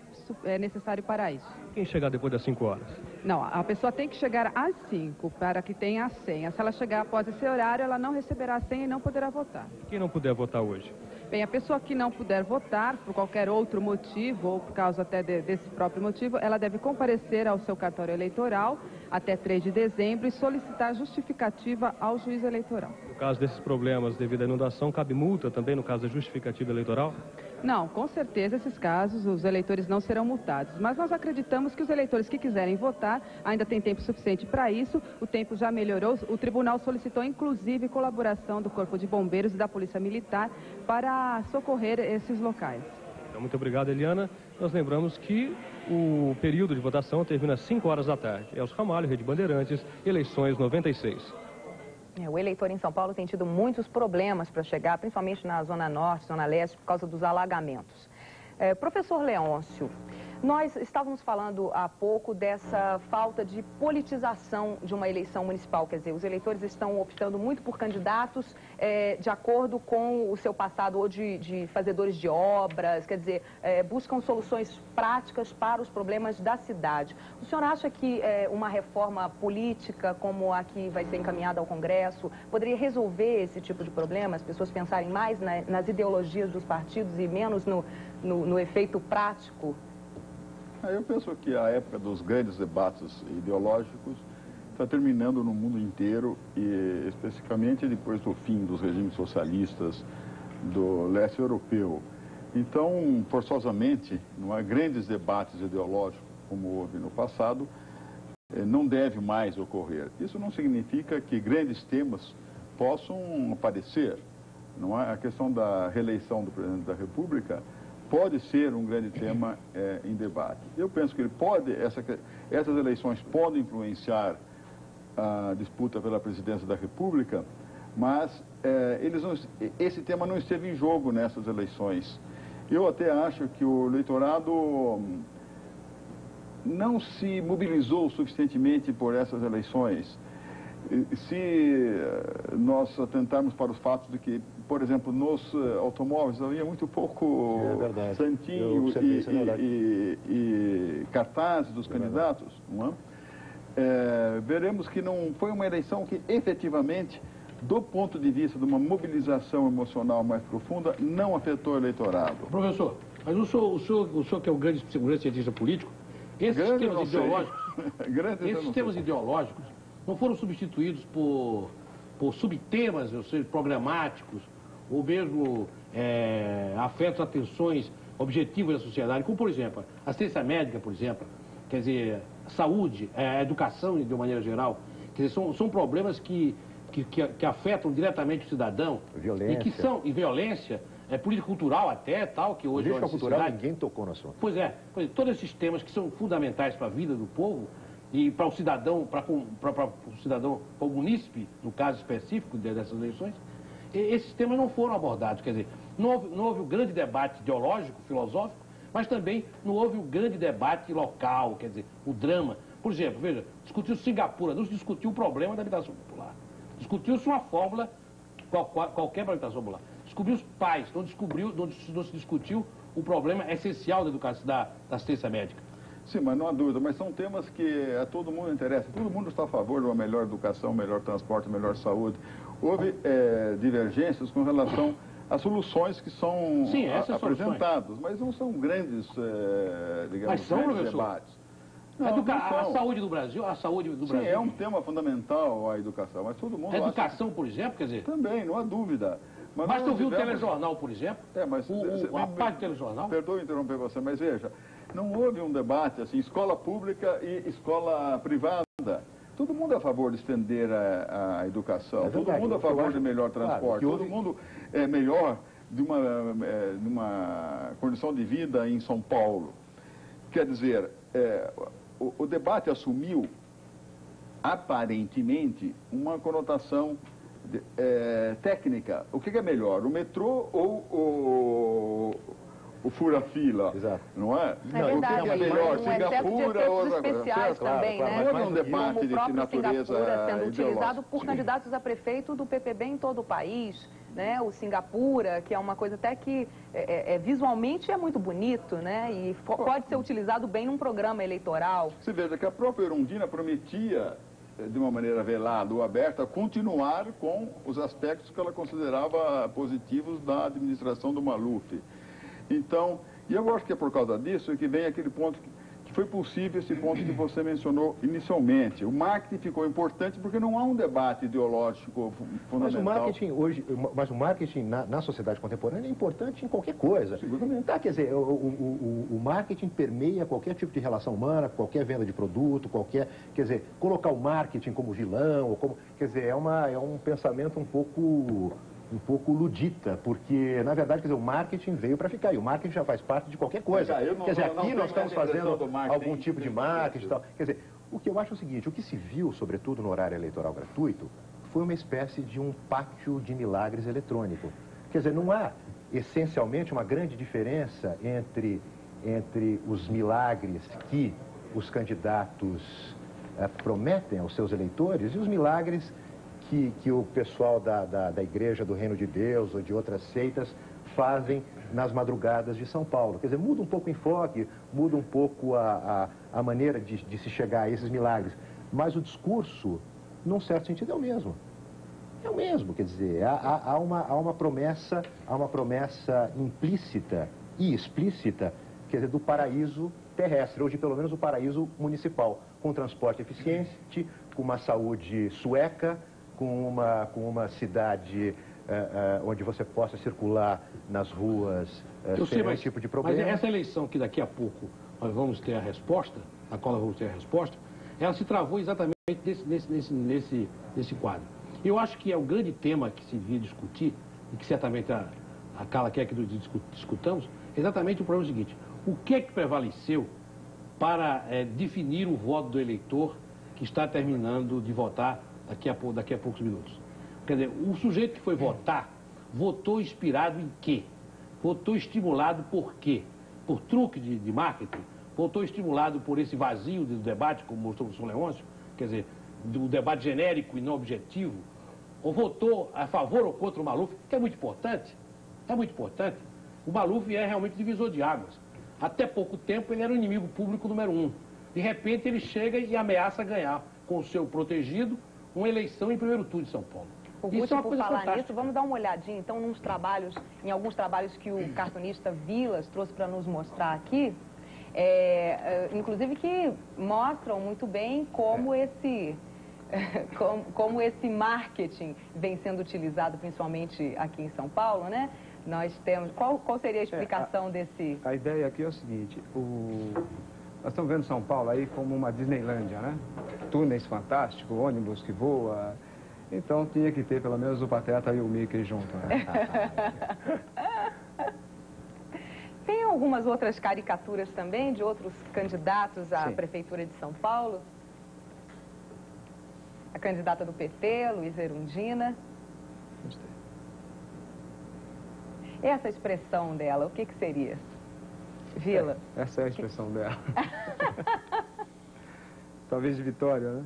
necessário para isso. Quem chegar depois das 5 horas? Não, a pessoa tem que chegar às 5 para que tenha a senha. Se ela chegar após esse horário, ela não receberá a senha e não poderá votar. Quem não puder votar hoje? Bem, a pessoa que não puder votar por qualquer outro motivo, ou por causa até desse próprio motivo, ela deve comparecer ao seu cartório eleitoral até 3 de dezembro e solicitar justificativa ao juiz eleitoral. No caso desses problemas devido à inundação, cabe multa também no caso da justificativa eleitoral? Não, com certeza esses casos os eleitores não serão multados, mas nós acreditamos que os eleitores que quiserem votar ainda têm tempo suficiente para isso, o tempo já melhorou, o tribunal solicitou inclusive colaboração do Corpo de Bombeiros e da Polícia Militar para socorrer esses locais. Então, muito obrigado, Eliana. Nós lembramos que o período de votação termina às 5 horas da tarde. Elcio Ramalho, Rede Bandeirantes, eleições 96. O eleitor em São Paulo tem tido muitos problemas para chegar, principalmente na Zona Norte, Zona Leste, por causa dos alagamentos. Professor Leôncio, nós estávamos falando há pouco dessa falta de politização de uma eleição municipal. Quer dizer, os eleitores estão optando muito por candidatos de acordo com o seu passado ou de fazedores de obras, quer dizer, buscam soluções práticas para os problemas da cidade. O senhor acha que uma reforma política como a que vai ser encaminhada ao Congresso poderia resolver esse tipo de problema? As pessoas pensarem mais nas ideologias dos partidos e menos no efeito prático? Eu penso que a época dos grandes debates ideológicos está terminando no mundo inteiro e especificamente depois do fim dos regimes socialistas do leste europeu. Então, forçosamente, não há grandes debates ideológicos como houve no passado, não deve mais ocorrer. Isso não significa que grandes temas possam aparecer. Não é? A questão da reeleição do presidente da República pode ser um grande tema em debate. Eu penso que essas eleições podem influenciar a disputa pela presidência da República, mas esse tema não esteve em jogo nessas eleições. Eu até acho que o eleitorado não se mobilizou suficientemente por essas eleições. Se nós atentarmos para os fatos de que, por exemplo, nos automóveis havia muito pouco santinho e cartazes dos candidatos, não é? Veremos que não foi uma eleição que efetivamente, do ponto de vista de uma mobilização emocional mais profunda, não afetou o eleitorado. Professor, mas o senhor que é um grande cientista político, esses temas ideológicos não foram substituídos por subtemas, ou seja, programáticos, ou mesmo afetos, atenções objetivas da sociedade, como, por exemplo, assistência médica, por exemplo, quer dizer, saúde, educação, de uma maneira geral. Quer dizer, são problemas que afetam diretamente o cidadão. Violência. E violência, política cultural até, tal, que hoje... Política cultural ninguém tocou no assunto. Pois é, todos esses temas que são fundamentais para a vida do povo, e para o cidadão, para o munícipe, no caso específico dessas eleições, esses temas não foram abordados. Quer dizer, não houve um grande debate ideológico, filosófico, mas também não houve um grande debate local, quer dizer, o drama. Por exemplo, veja, discutiu Singapura, não se discutiu o problema da habitação popular. Discutiu-se uma fórmula qualquer para a habitação popular. Descobriu os pais, não se discutiu o problema essencial da educação, da assistência médica. Sim, mas não há dúvida, mas são temas que a todo mundo interessa. Todo mundo está a favor de uma melhor educação, melhor transporte, melhor saúde. Houve divergências com relação às soluções que são apresentadas, mas não são grandes, digamos, grandes debates. Não, a saúde do Brasil, Sim, é um tema fundamental a educação, mas todo mundo A educação, por exemplo, quer dizer... Também, não há dúvida. Mas tu viu o telejornal, por exemplo? A parte do telejornal? Perdoe interromper você, mas veja, não houve um debate assim, escola pública e escola privada. Todo mundo é a favor de estender a educação, todo mundo é a favor de melhor transporte, todo mundo é melhor de uma condição de vida em São Paulo. Quer dizer, o debate assumiu, aparentemente, uma conotação técnica, o que é melhor, o metrô ou o fura-fila? Exato. Não é? É verdade, o que é melhor, Singapura ou outra coisa? especiais também, né? Houve um debate Como o de próprio natureza Singapura sendo utilizado ideológica. por candidatos a prefeito do PPB em todo o país, né? O Singapura, que é uma coisa até que visualmente é muito bonito, né? E pode ser utilizado bem num programa eleitoral. Você veja que a própria Erundina prometia, de uma maneira velada ou aberta, continuar com os aspectos que ela considerava positivos da administração do Maluf. Então, e eu acho que é por causa disso que vem aquele ponto que foi possível, esse ponto que você mencionou inicialmente. O marketing ficou importante porque não há um debate ideológico fundamental. Mas o marketing hoje, na sociedade contemporânea é importante em qualquer coisa. Tá, quer dizer, o marketing permeia qualquer tipo de relação humana, qualquer venda de produto, quer dizer, colocar o marketing como vilão, ou como, quer dizer, é um pensamento um pouco ludita, porque, na verdade, quer dizer, o marketing veio para ficar, e o marketing já faz parte de qualquer coisa. Quer dizer, aqui nós estamos fazendo algum tipo de marketing e tal. Quer dizer, o que eu acho é o seguinte, o que se viu, sobretudo no horário eleitoral gratuito, foi uma espécie de um pátio de milagres eletrônico. Quer dizer, não há, essencialmente, uma grande diferença entre os milagres que os candidatos prometem aos seus eleitores e os milagres que o pessoal da Igreja do Reino de Deus ou de outras seitas fazem nas madrugadas de São Paulo. Quer dizer, muda um pouco o enfoque, muda um pouco a maneira de se chegar a esses milagres. Mas o discurso, num certo sentido, é o mesmo. É o mesmo, quer dizer, há uma promessa implícita e explícita, quer dizer, do paraíso terrestre, ou de pelo menos o paraíso municipal, com transporte eficiente, com uma saúde sueca, com uma cidade onde você possa circular nas ruas sem nenhum tipo de problema. Mas essa eleição que daqui a pouco nós vamos ter a resposta, a qual nós vamos ter a resposta, ela se travou exatamente nesse quadro. Eu acho que é o grande tema que se via discutir, e que certamente a Carla quer que discutamos, exatamente o problema seguinte: o que é que prevaleceu para definir o voto do eleitor que está terminando de votar daqui a poucos minutos? Quer dizer, o sujeito que foi votar, votou inspirado em quê? Votou estimulado por quê? Por truque de marketing? Votou estimulado por esse vazio do debate, como mostrou o professor Leôncio? Quer dizer, do debate genérico e não objetivo? Ou votou a favor ou contra o Maluf? Que é muito importante. É muito importante. O Maluf é realmente divisor de águas. Até pouco tempo ele era o inimigo público número 1. De repente ele chega e ameaça ganhar com o seu protegido uma eleição em primeiro turno de São Paulo. Isso é uma coisa fantástica. Nisso, vamos dar uma olhadinha, então, em alguns trabalhos que o cartunista Vilas trouxe para nos mostrar aqui, inclusive que mostram muito bem como esse marketing vem sendo utilizado, principalmente aqui em São Paulo, né? Nós temos... Qual seria a explicação desse... A ideia aqui é o seguinte, nós estamos vendo São Paulo aí como uma Disneylândia, né? Túneis fantásticos, ônibus que voa. Então tinha que ter pelo menos o Pateta e o Mickey junto, né? Tem algumas outras caricaturas também de outros candidatos à Prefeitura de São Paulo? A candidata do PT, Luiza Erundina. Gostei. Essa expressão dela, o que seria? Vila? Essa é a expressão dela. Talvez de vitória, né?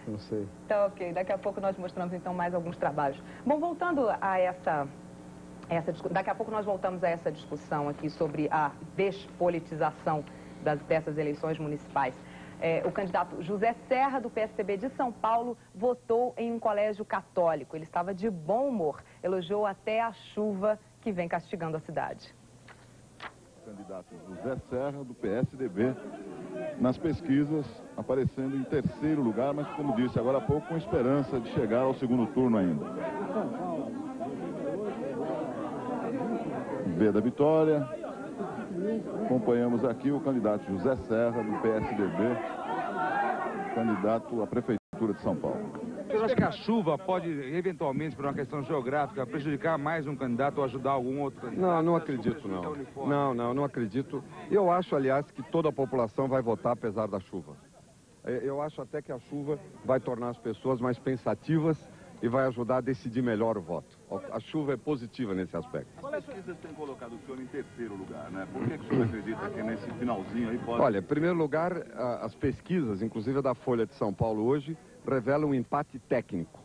Não sei. Tá, ok. Daqui a pouco nós mostramos, então, mais alguns trabalhos. Bom, voltando a daqui a pouco nós voltamos a essa discussão aqui sobre a despolitização dessas eleições municipais. O candidato José Serra, do PSDB de São Paulo, votou em um colégio católico. Ele estava de bom humor, elogiou até a chuva que vem castigando a cidade. Candidato José Serra, do PSDB, nas pesquisas, aparecendo em terceiro lugar, mas, como disse agora há pouco, com esperança de chegar ao segundo turno ainda. B da vitória. Acompanhamos aqui o candidato José Serra, do PSDB, candidato à Prefeitura de São Paulo. Eu acho que a chuva pode, eventualmente, por uma questão geográfica, prejudicar mais um candidato ou ajudar algum outro candidato? Não acredito, não. Não acredito. Eu acho, aliás, que toda a população vai votar apesar da chuva. Eu acho até que a chuva vai tornar as pessoas mais pensativas e vai ajudar a decidir melhor o voto. A chuva é positiva nesse aspecto. As pesquisas têm colocado o senhor em terceiro lugar, né? Por que o senhor acredita que nesse finalzinho aí pode... Olha, em primeiro lugar, as pesquisas, inclusive da Folha de São Paulo hoje, revelam um empate técnico,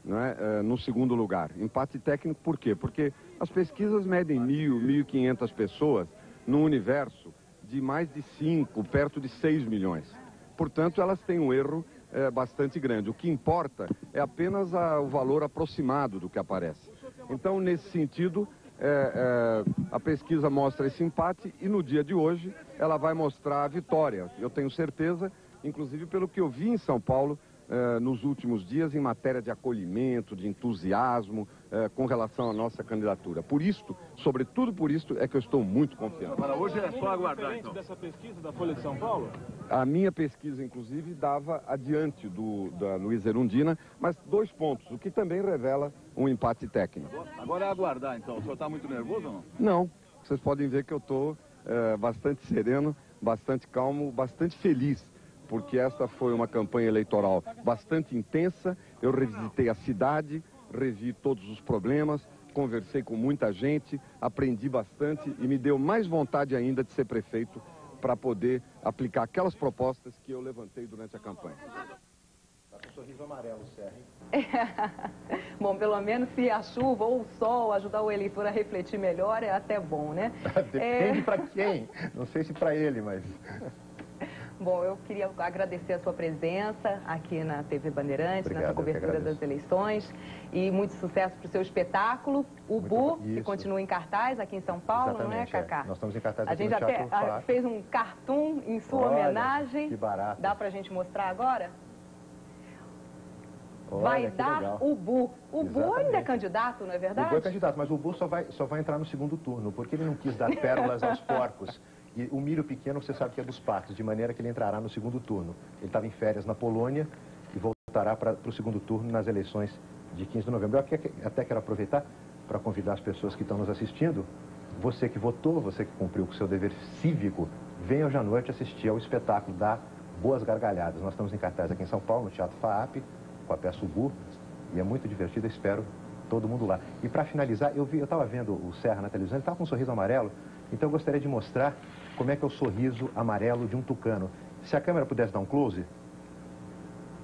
né? No segundo lugar. Empate técnico por quê? Porque as pesquisas medem 1.000, 1.500 pessoas num universo de mais de 5, perto de 6 milhões. Portanto, elas têm um erro bastante grande. O que importa é apenas o valor aproximado do que aparece. Então, nesse sentido, a pesquisa mostra esse empate e no dia de hoje ela vai mostrar a vitória. Eu tenho certeza, inclusive pelo que eu vi em São Paulo nos últimos dias em matéria de acolhimento, de entusiasmo com relação à nossa candidatura. Por isto, sobretudo por isto, é que eu estou muito confiante. Agora, hoje é só aguardar, então. Dessa pesquisa da Folha de São Paulo? A minha pesquisa, inclusive, dava adiante da Luiza Erundina, mas 2 pontos, o que também revela um empate técnico. Agora é aguardar, então. O senhor está muito nervoso ou não? Não. Vocês podem ver que eu estou bastante sereno, bastante calmo, bastante feliz, porque esta foi uma campanha eleitoral bastante intensa. Eu revisitei a cidade, revi todos os problemas, conversei com muita gente, aprendi bastante e me deu mais vontade ainda de ser prefeito para poder aplicar aquelas propostas que eu levantei durante a campanha. Tá com um sorriso amarelo, Serra, hein? Bom, pelo menos se a chuva ou o sol ajudar o eleitor a refletir melhor, é até bom, né? Depende para quem. Não sei se para ele, mas... Bom, eu queria agradecer a sua presença aqui na TV Bandeirantes, nessa cobertura das eleições. E muito sucesso para o seu espetáculo, o Bu, que continua em cartaz aqui em São Paulo, exatamente, não é, Cacá? Nós estamos em cartaz aqui no Teatro FAAP. A gente até fez um cartoon em sua homenagem. Que barato. Dá para a gente mostrar agora? Olha, vai dar o Bu. O Bu ainda é candidato, não é verdade? O Bu é candidato, mas o Bu só vai entrar no segundo turno, porque ele não quis dar pérolas aos porcos. E o milho pequeno, você sabe que é dos patos, de maneira que ele entrará no segundo turno. Ele estava em férias na Polônia e voltará para o segundo turno nas eleições de 15 de novembro. Eu até quero aproveitar para convidar as pessoas que estão nos assistindo. Você que votou, você que cumpriu com o seu dever cívico, venha hoje à noite assistir ao espetáculo da Boas Gargalhadas. Nós estamos em cartaz aqui em São Paulo, no Teatro FAAP, com a peça Bu, e é muito divertido, eu espero todo mundo lá. E para finalizar, eu estava vendo o Serra na televisão, ele estava com um sorriso amarelo, então eu gostaria de mostrar como é que é o sorriso amarelo de um tucano. Se a câmera pudesse dar um close,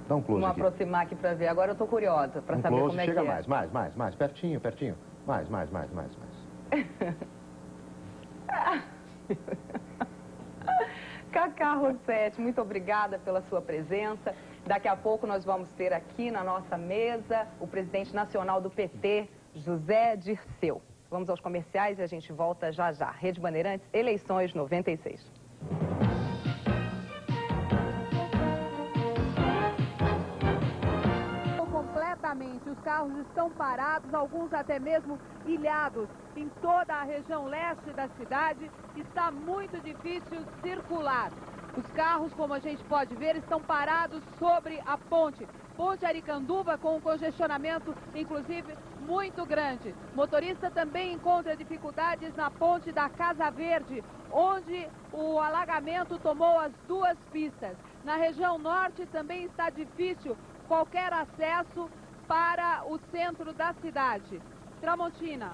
dá um close aqui. Vamos aproximar aqui para ver. Agora eu estou curiosa para saber como é que é. Chega mais, pertinho. Mais. Cacá Rossetti, muito obrigada pela sua presença. Daqui a pouco nós vamos ter aqui na nossa mesa o presidente nacional do PT, José Dirceu. Vamos aos comerciais e a gente volta já já. Rede Bandeirantes, eleições 96. Completamente, os carros estão parados, alguns até mesmo ilhados. Em toda a região leste da cidade está muito difícil circular. Os carros, como a gente pode ver, estão parados sobre a ponte. Ponte Aricanduva com um congestionamento, inclusive, muito grande. Motorista também encontra dificuldades na ponte da Casa Verde, onde o alagamento tomou as 2 pistas. Na região norte também está difícil qualquer acesso para o centro da cidade. Tramontina.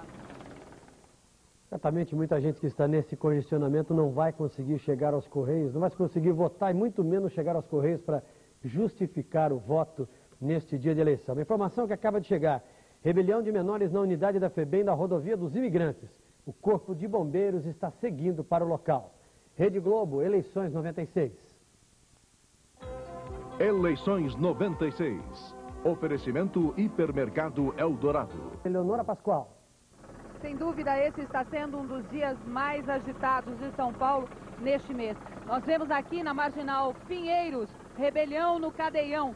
Certamente muita gente que está nesse congestionamento não vai conseguir chegar aos Correios, não vai conseguir votar e muito menos chegar aos Correios para justificar o voto neste dia de eleição. Uma informação que acaba de chegar: rebelião de menores na unidade da FEBEM da rodovia dos imigrantes. O Corpo de Bombeiros está seguindo para o local. Rede Globo, eleições 96. Eleições 96. Oferecimento Hipermercado Eldorado. Eleonora Pascoal. Sem dúvida, esse está sendo um dos dias mais agitados de São Paulo neste mês. Nós vemos aqui na Marginal Pinheiros, rebelião no Cadeião.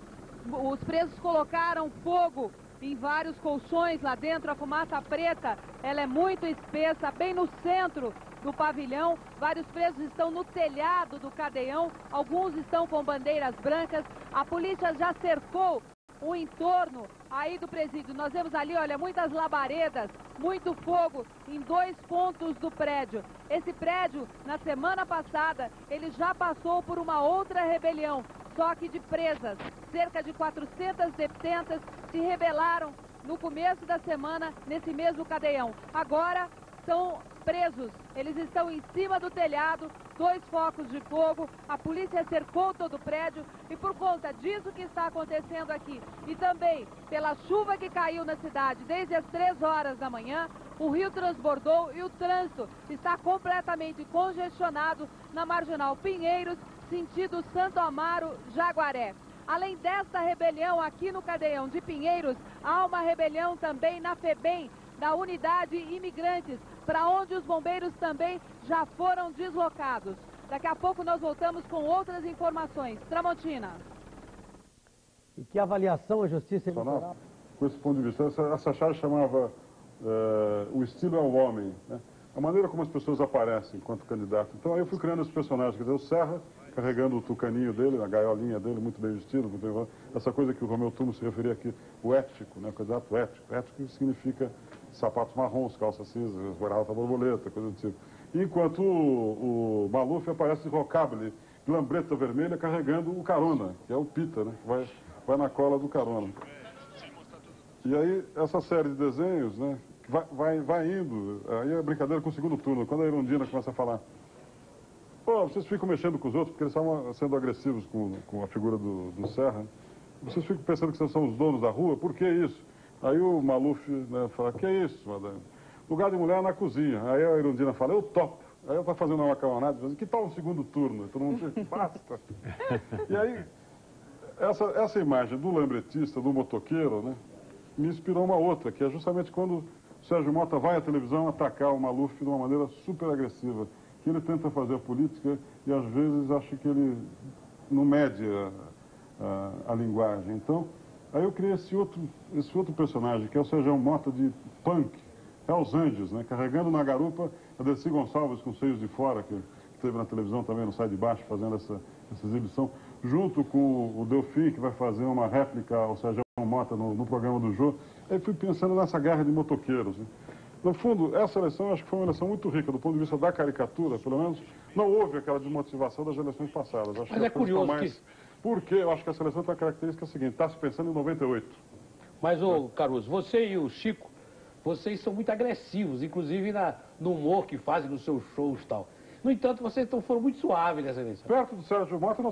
Os presos colocaram fogo em vários colchões lá dentro. A fumaça preta, ela é muito espessa, bem no centro do pavilhão. Vários presos estão no telhado do Cadeião, alguns estão com bandeiras brancas. A polícia já cercou o entorno aí do presídio. Nós vemos ali, olha, muitas labaredas, muito fogo em 2 pontos do prédio. Esse prédio, na semana passada, ele já passou por uma outra rebelião. só que de presas. Cerca de 400 detentas se rebelaram no começo da semana nesse mesmo cadeião. Agora são presos. Eles estão em cima do telhado, 2 focos de fogo, a polícia cercou todo o prédio e por conta disso que está acontecendo aqui e também pela chuva que caiu na cidade desde as 3 horas da manhã, o rio transbordou e o trânsito está completamente congestionado na Marginal Pinheiros, sentido Santo Amaro, Jaguaré. Além desta rebelião aqui no cadeião de Pinheiros, há uma rebelião também na FEBEM, da unidade Imigrantes, para onde os bombeiros também já foram deslocados. Daqui a pouco nós voltamos com outras informações. Tramontina. E que avaliação a Justiça Eleitoral? Com esse ponto de vista, essa charge chamava O Estilo é o Homem, né? A maneira como as pessoas aparecem enquanto candidato. Então aí eu fui criando esse personagem, quer dizer, o Serra carregando o tucaninho dele, a gaiolinha dele, muito bem vestido, muito bem... essa coisa que o Romeu Tuma se referia aqui, o ético, né? O candidato ético. Ético significa sapatos marrons, calças cinzas, guarda-roupa borboleta, coisa do tipo. Enquanto o Maluf aparece de rockabilly, de lambreta vermelha, carregando o carona, que é o Pita, né? Que vai na cola do carona. E aí, essa série de desenhos, né? Vai indo, aí é brincadeira com o segundo turno, quando a Irondina começa a falar: pô, vocês ficam mexendo com os outros, porque eles estavam sendo agressivos com a figura do Serra. Vocês ficam pensando que vocês são os donos da rua, por que isso? Aí o Maluf, né, fala: que é isso, madame? Lugar de mulher na cozinha. Aí a Irondina fala: eu topo. Aí ela tá fazendo uma macarronada, dizendo: que tal um segundo turno? Todo mundo diz: basta. E aí, essa imagem do lambretista, do motoqueiro, né, me inspirou uma outra, que é justamente quando o Sérgio Mota vai à televisão atacar o Maluf de uma maneira super agressiva, que ele tenta fazer a política e às vezes acha que ele não mede a linguagem. Então, aí eu criei esse outro personagem, que é o Sérgio Mota de punk, é os Andes, né, carregando na garupa a Dercy Gonçalves com seios de fora, que esteve na televisão também, no Sai de Baixo, fazendo essa exibição, junto com o Delfim, que vai fazer uma réplica ao Sérgio Mota no programa do Jô. Aí fui pensando nessa guerra de motoqueiros, né? No fundo, essa eleição eu acho que foi uma eleição muito rica, do ponto de vista da caricatura, pelo menos não houve aquela desmotivação das eleições passadas. Acho Mas que é curioso mais... Porque eu acho que essa eleição tem a característica seguinte: está se pensando em 98. Mas, ô Caruso, você e o Chico, vocês são muito agressivos, inclusive no humor que fazem nos seus shows e tal. No entanto, vocês foram muito suaves nessa eleição. Perto do Sérgio Mota, nós